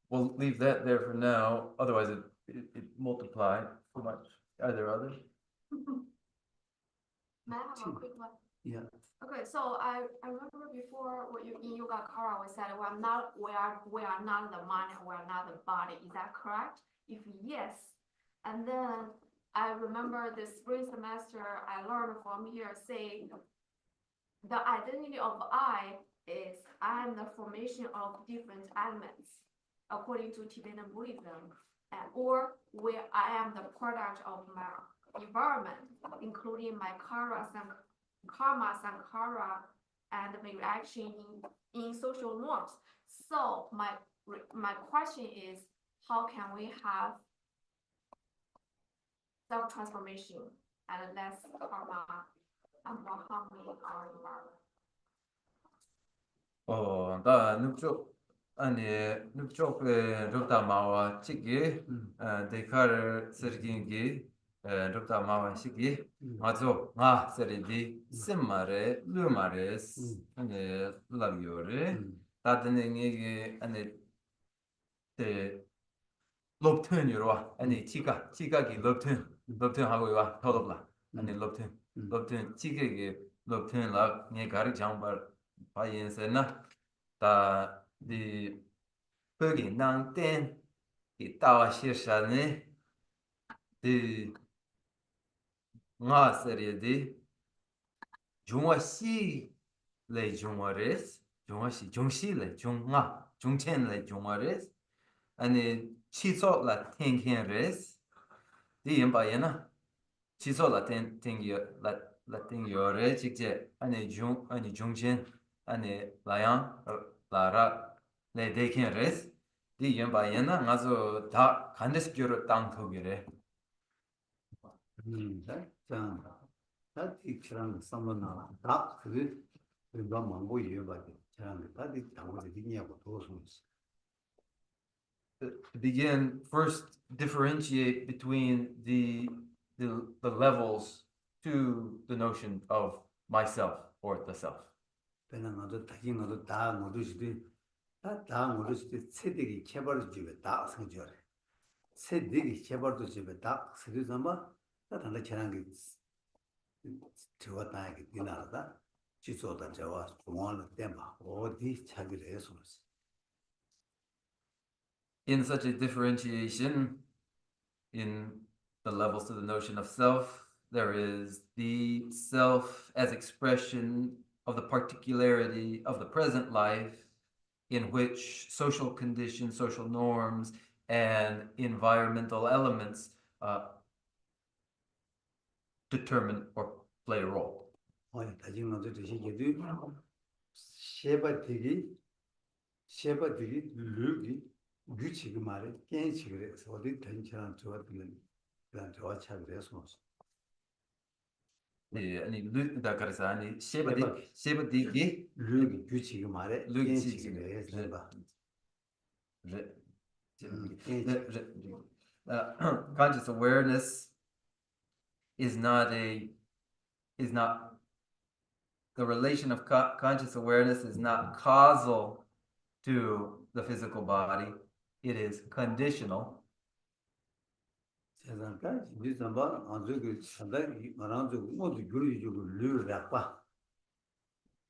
We'll leave that there for now, otherwise it multiplied too much. Are there others? May I have a quick one? Yeah. Okay, so I remember before when you in yoga Kara we said we are not the mind, we are not the body. Is that correct? If yes, and then I remember the spring semester I learned from here saying the identity of I is I am the formation of different elements according to Tibetan Buddhism, and or where I am the product of my environment, including my karma, sankhara, and my reaction in social norms. So my question is, how can we have self-transformation and less karma and more harmony in our environment? 나 눕쪽 롭다 마와 치기 데카르 서긴기 롭다 마와 시기 맞죠 아 서리디 심마레 루마레스 아니 라비오레 다드닝이 아니 데 롭튼이로 아니 치가기 롭튼 하고 와 더럽라 아니 롭튼 치게기 롭튼라 네 가리 장발 바이엔세나 디 버기 낭텐 이 따와 시샤네 디 나서리디 중화시 레 중화레스 중화시 중시레 중화 중첸레 중화레스 아니 치소라 땡켄레스 디 임바이나 치소라 땡요레 직제 아니 중첸 아니 라양 라라 네 데켄레스 디 임바이나 가서 다 간데스표로 땅 토기래 다 익히랑 삼번나 다 그거 망고 이해받이 저랑 다들 당고에 있냐고 도서스. To begin, first differentiate between the levels to the notion of myself or the self. 배는 나도 다긴 나도 다 모두시도 다 모두시도 세대기 개발 집에 다 성저래. 세대기 개발도 집에 다 세대서 뭐 다들 저랑 그 들어왔다게 되나다. 지소다 저와 공원을 때마 어디 차기를 해서 In such a differentiation in the levels to the notion of self, there is the self as expression of the particularity of the present life in which social conditions, social norms, and environmental elements determine or play a role. 다진 것도 시기도 셰바디기 르기 규칙 말에 깨지게 해서 어디 된처럼 좋았던 그런 좋아 차그래서 네, 아니 다 그래서 아니 셰바디기 르기 규칙 말에 규칙이 깨지게 해서 봐. Conscious awareness is not the relation of conscious awareness is not causal to the physical body. It is conditional. 세상까 지금봐 아주 그 상당히 말아도 모두 교류적으로 르락바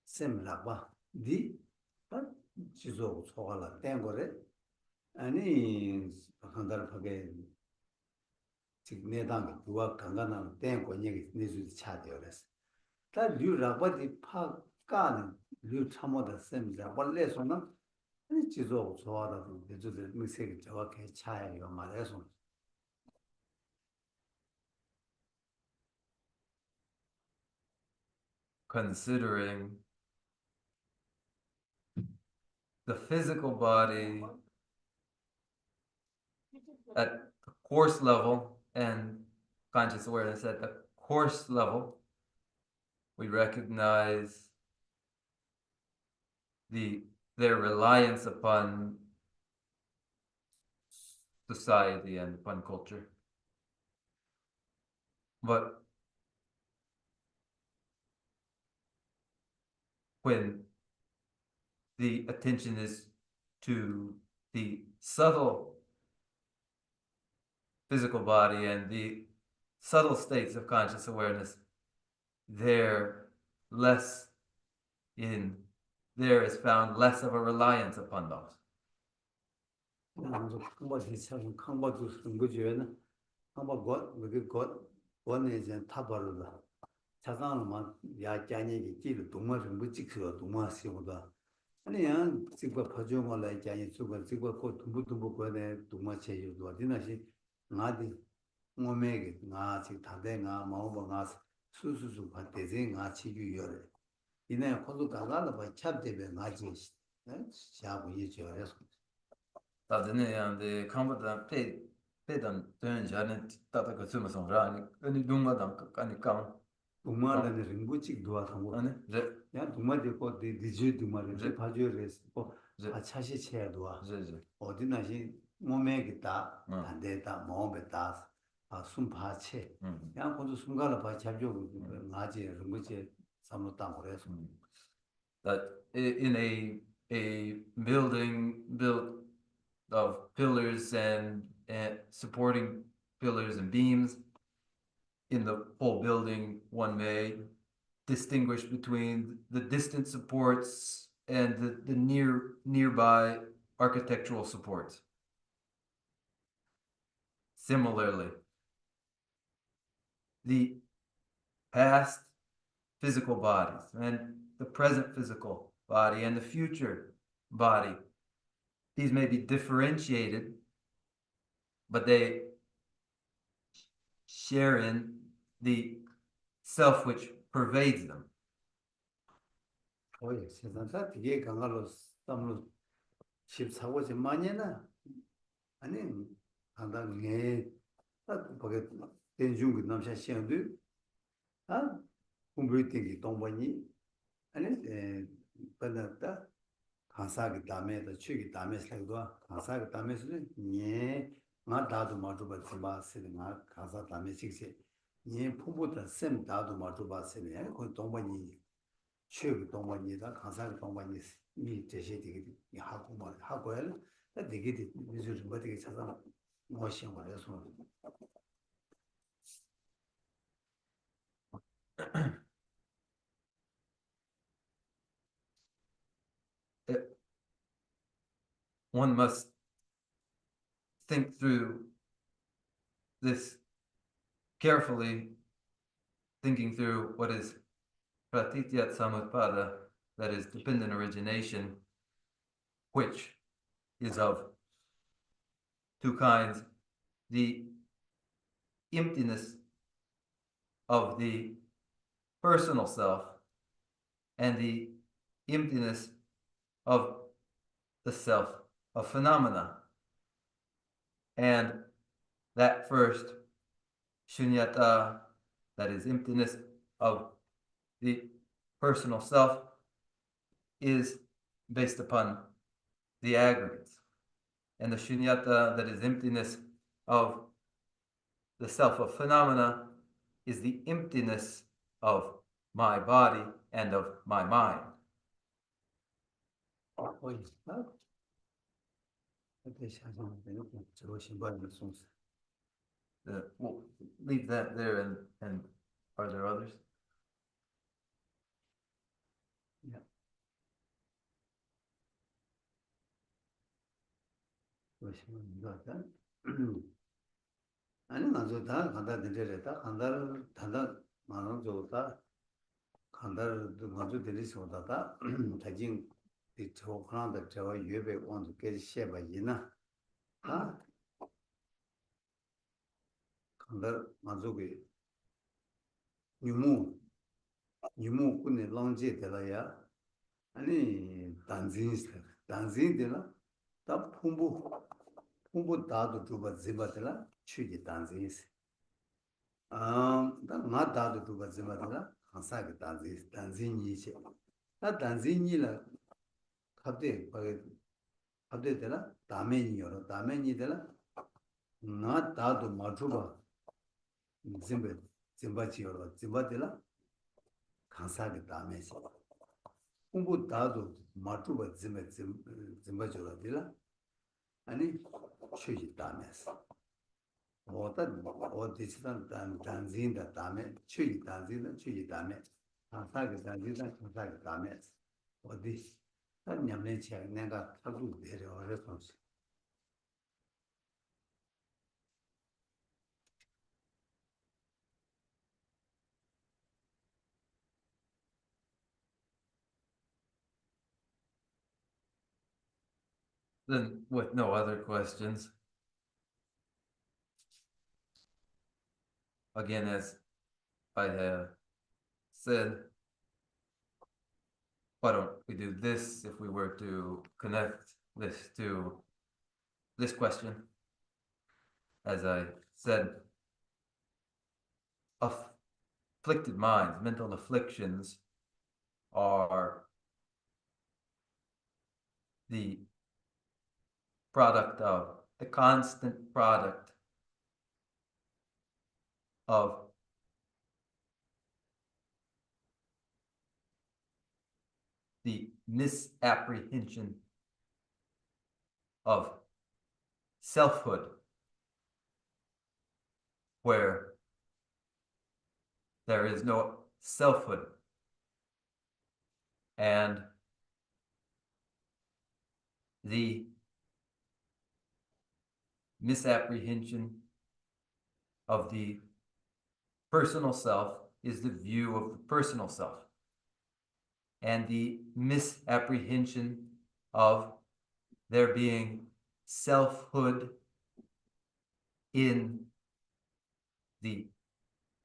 셈락바 디 지소 소갈라 땡거래 아니 한달하게 지금 내당 누가 강간하는 땡고 얘기 내주 차대요 그래서 다 르락바디 파가는 르 참모다 셈자 원래서는 아니 지소 소하다도 내주들 미세게 정확히 차이가 말해서 Considering the physical body at the coarse level and conscious awareness at the coarse level, we recognize their reliance upon society and upon culture. But when the attention is to the subtle physical body and the subtle states of conscious awareness, there is found less of a reliance upon those. 到真那样的看不到配当对家呢，到这个什么上让你跟你懂个当跟你讲， 동마는 링부직 도와서 아니, 네, 야 동마도 거 디지 동마를 네. 봐줘야겠어. 네. 아 차시 쳐야 도와. 네. 어디나시 몸에 있다. 응. 안 되다. 몸에 다. 아 숨파체. 음. 야 거기서 숨가라 봐 잡죠. 나지 링부직 삼로 땅 그래서. That in a building built of pillars and supporting pillars and beams, in the whole building, one may distinguish between the distant supports and the nearby architectural supports. Similarly, the past physical bodies and the present physical body and the future body, these may be differentiated, but they share in the self which pervades them. 어이 세상사 되게 강가로 땀으로 14고지 만이나 아니 한당에 딱 보게 된중 그 남자 시험도 아 공부했더니 동반이 아니 받았다 가사기 다음에도 취기 다음에 살도 가사기 다음에서는 예 나다도 마주 받지 마세요 나 가사 다음에 식세 예 부부다 쌤 다도 마주 받세요 그 동반이 취기 동반이다 가사기 동반이 이 제시되게 하고 말 하고 할 되게 미술 뭐 되게 찾아 멋있는 거라서 One must think through this carefully, thinking through what is pratityat samutpada, that is dependent origination, which is of two kinds: the emptiness of the personal self and the emptiness of the self of phenomena. And that first shunyata, that is emptiness of the personal self, is based upon the aggregates. And the shunyata, that is emptiness of the self of phenomena, is the emptiness of my body and of my mind. 어이 그때 사진 되는 저 신발을 송스 We'll leave that there, and are there others? 이거다. 아니 나도 다 간다 들으랬다. 간다를 단다 많은 좋다. 간다를 먼저 들으시고다가 대진 저 하나도 저 예배 원도 깨지 셔봐 이나. 아. 간다 만족이 유무 군의 랑제 되라야. 아니 단진 되나? 다 풍부 다도 두바 지바들라 취지 단진스 나 다도 두바 지바들라 한사게 단진이지 나 단진이라 갑자기 되나 다메니더라 나 다도 마주바 짐베 짐바지요 짐바들라 강사게 다메시 공부 다도 마투바 짐바지요라들라 아니 취지 다메스 어디서든 단진다 다음에 취지 단진다 취지 다음에 강사게 단진다 강사게 다음에 어디 한 냠내 내가 타고 내려와서 Then with no other questions. Again, as I have said, why don't we do this if we were to connect this to this question? As I said, afflicted minds, mental afflictions are the constant product of the misapprehension of selfhood, where there is no selfhood, and the misapprehension of the personal self is the view of the personal self, and the misapprehension of there being selfhood in the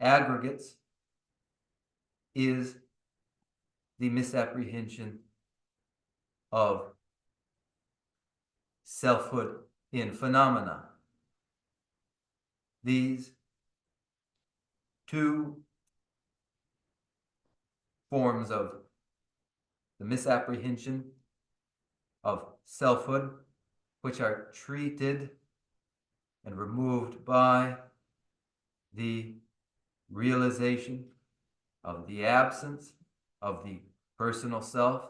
aggregates is the misapprehension of selfhood in phenomena. These two forms of the misapprehension of selfhood, which are treated and removed by the realization of the absence of the personal self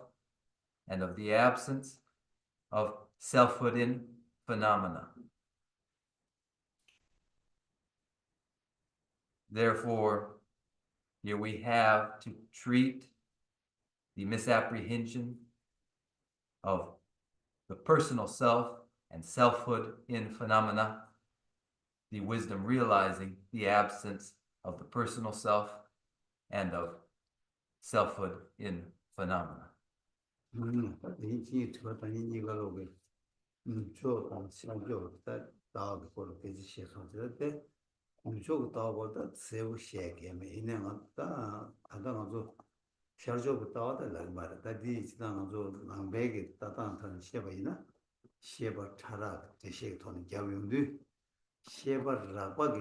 and of the absence of selfhood in phenomena. Therefore, here we have to treat the misapprehension of the personal self and selfhood in phenomena, the wisdom realizing the absence of the personal self and of selfhood in phenomena. 이 들었더니 이걸로 저 시간도 다 그걸 계속 시작할 공적 다보다 세우 시에게면 이는 왔다 하다가도 셔저부터 왔다 말다 디지다나도 남배게 따다한테 시에바이나 시에바 차라 대시에 돈이 겨우는데 시에바라바기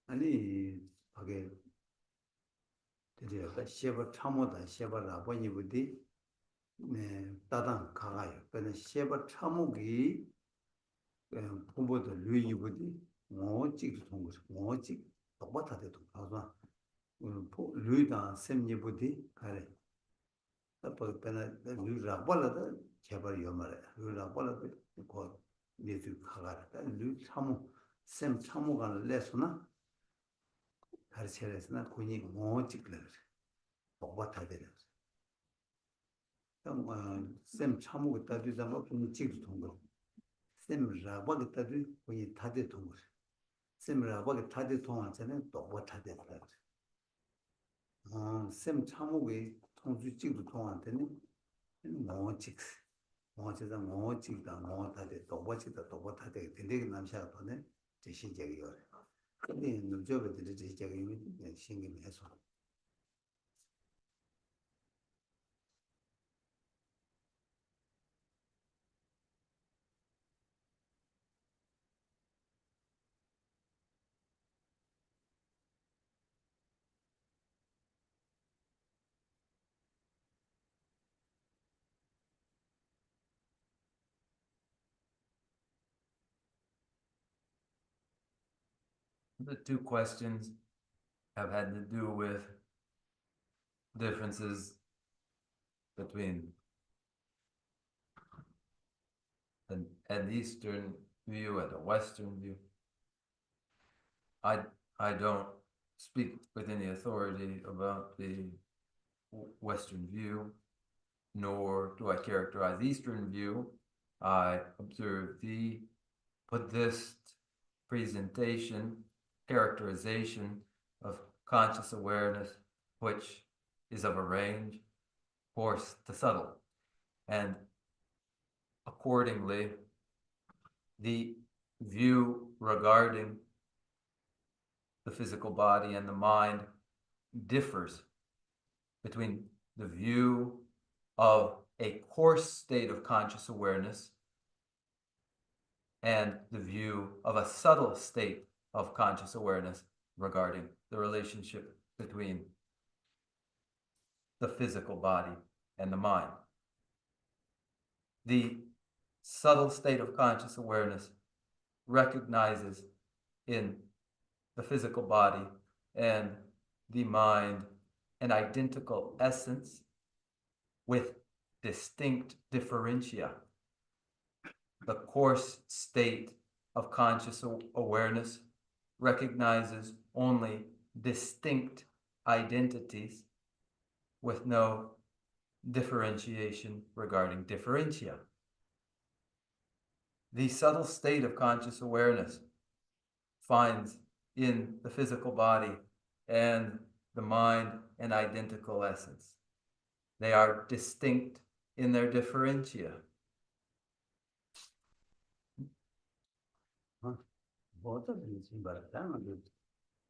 아니 하게 드디어 시에바 참모다 시에바라바니 부디 네 따당 가가요 근데 시에바 참모기 공부도 류이부디 뭐직 통고 뭐직 똑같아도 가서 류이다 셈니부디 가래 아빠 배나 류라 벌어도 제발 요말에 류라 벌어도 고 니들 가가라 류 참모 셈 참모가 레스나 가르쳐서나 군이 뭐직래 똑같아도 셈 참모가 따지다 뭐 군직 통고 셈라바게 따지 거기 다들 통고 셈라바게 다들 통하잖아요 또뭐 다들 셈 참고의 통주 찍도 통한테는 뭐직 뭐지다 뭐직다 뭐 다들 또뭐 찍다 또뭐 다들 되게 남샤가 보네 제시적이요 근데 누저베들이 제시적이 신경이 해서 The two questions have had to do with differences between an Eastern view and a Western view. I don't speak with any authority about the Western view, nor do I characterize Eastern view. I observe the Buddhist presentation, characterization of conscious awareness, which is of a range, coarse to subtle. And accordingly, the view regarding the physical body and the mind differs between the view of a coarse state of conscious awareness and the view of a subtle state of conscious awareness regarding the relationship between the physical body and the mind. The subtle state of conscious awareness recognizes in the physical body and the mind an identical essence with distinct differentia. The coarse state of conscious awareness recognizes only distinct identities with no differentiation regarding differentia. The subtle state of conscious awareness finds in the physical body and the mind an identical essence. They are distinct in their differentia. 我这里明白了，当然就，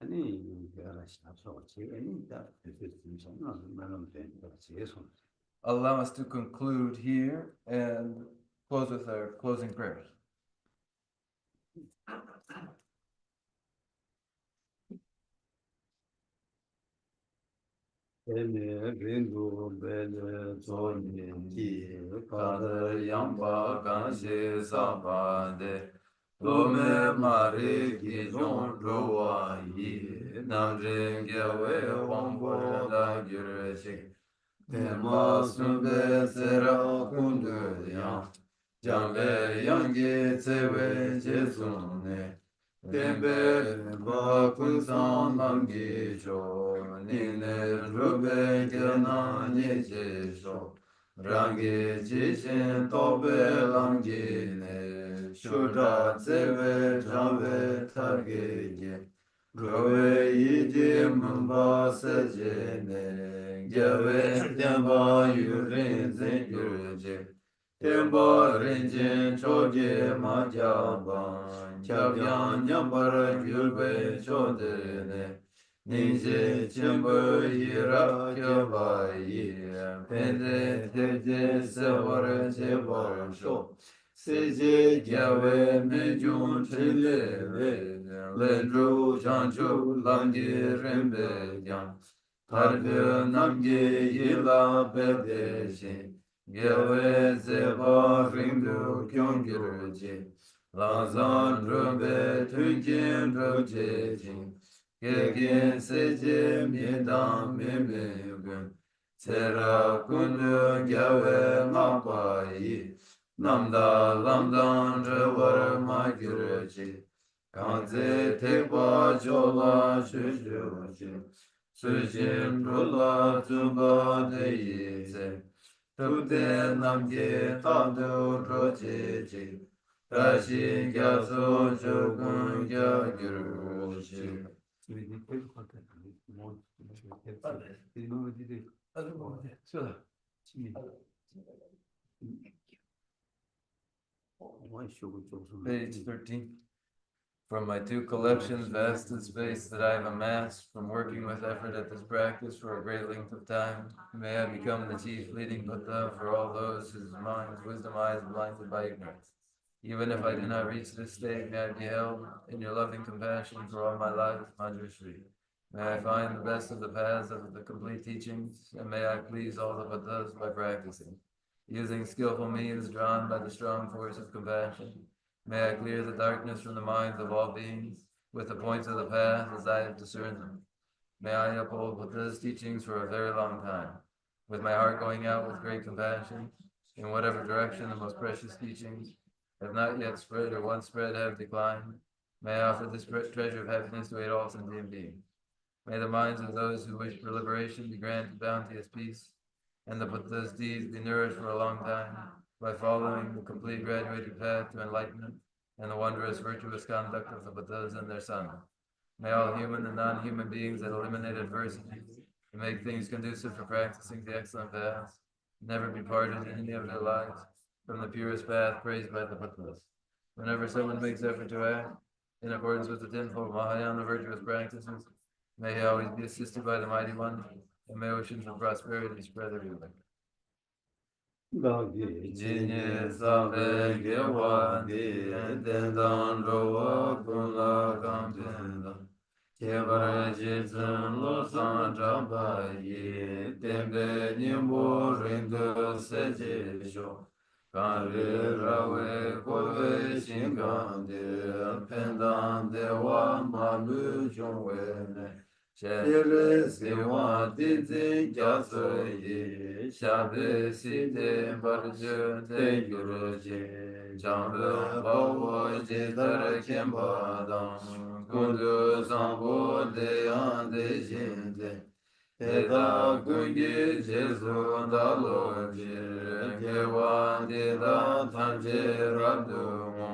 你给他下手，这个你的就是正常的，那种人的接受。 Allow us to conclude here and close with our closing prayers. Lome mare ki jong roa yi nam ring we wangbo la gyur shik tema sunbe sera kundu yang jambe yangi tsewe jesun ne tembe ba kun san lam gi cho ni ne rube gena ni je sho rangi ji shin tobe lam gi ne Shudra tsewe jamwe targe ye Gawe yidi mamba seje ne Gyawe tenpa yurin zen yurje Tenpa rinjin choge ma jaban Chabyan nyambar gyurbe chode ne Ninje chenpo yira kyaba yi Pende tete sewar chebar sho Seje gyawe mejun chile lendru chanchu lamdi rembe yang tarbe namge yila bebe shin gyawe zeba rindu kyongirje lazan rumbe tunjin ruje jin gegen seje miedam memegun tsera kundu gyawe mapayi Namda lamdan rewar ma gyurji Kanze tekwa chola shushuji Sujin rula zumba deyize Tukde namge tabdu rojeji Rashi gyaso chogun gya gyurji Page 13. From my two collections, vast in space that I have amassed from working with effort at this practice for a great length of time, may I become the chief leading Buddha for all those whose minds, wisdom eyes blinded by ignorance. Even if I do not reach this state, may I be held in your loving compassion for all my life, Manjushri. May I find the best of the paths of the complete teachings, and may I please all the Buddhas by practicing. Using skillful means drawn by the strong force of compassion, may I clear the darkness from the minds of all beings, with the points of the path as I have discerned them. May I uphold Buddha's teachings for a very long time, with my heart going out with great compassion, in whatever direction the most precious teachings have not yet spread or once spread have declined. May I offer this treasure of happiness to aid all sentient beings. May the minds of those who wish for liberation be granted bounteous peace, and the Buddha's deeds be nourished for a long time by following the complete graduated path to enlightenment and the wondrous virtuous conduct of the Buddhas and their sons. May all human and non-human beings that eliminate adversity and make things conducive for practicing the excellent paths never be parted in any of their lives from the purest path praised by the Buddhas. Whenever someone makes effort to act in accordance with the tenfold Mahayana virtuous practices, may he always be assisted by the Mighty One, and may oceans of prosperity spread everywhere. Jini sabe gewa di tendan rowa kula kamtenda Kebar jizun lo san jamba yi Tembe nyimbo rindu seje sho Kanri rawe kowe shingande Pendan dewa malu jongwe ne Shere siwa dizi gyatso yi Shabe si te barju te gyuroji Jambe bawo jidar kemba dang Kundu sambo de yande jinde Eda gungi jesu dalo ji Gewa dida tanje rabdu mo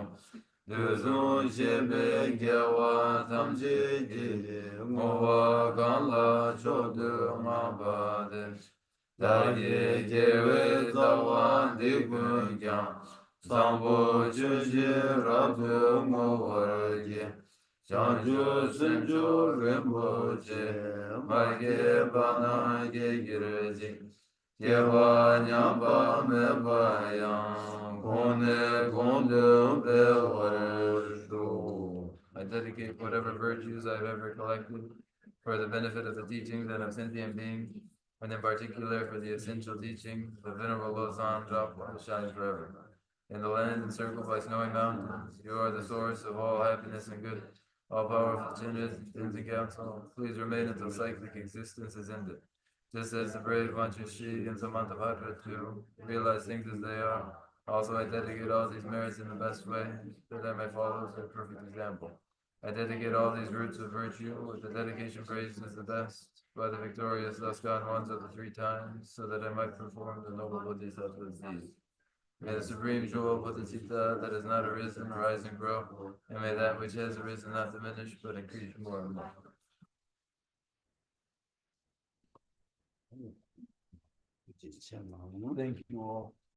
Duzun shebe gewa tamji giri Mowa ganla chodu mabade Daye gewe zawan dikun kyan Sambo chuji rabdu mowargi Chanju sunju rinpoche Marge bana ge girji Gewa nyamba meba yang Kone kondu bewarshu. I dedicate whatever virtues I have ever collected for the benefit of the teachings and of sentient beings, and in particular for the essential teaching, the Venerable Losang Drapa shines forever. In the land encircled by snowy mountains, you are the source of all happiness and good, all powerful chinnas and in council. Please remain until cyclic existence is ended. Just as the brave Manchushi and Samantabhadra too realize things as they are, also I dedicate all these merits in the best way, that I may follow their perfect example. I dedicate all these roots of virtue, with the dedication praised as the best, by the victorious thus gone ones of the three times, so that I might perform the noble Bodhisattva's deeds. May the supreme jewel Bodhisattva that has not arisen rise and grow, and may that which has arisen not diminish, but increase more and more. Thank you all.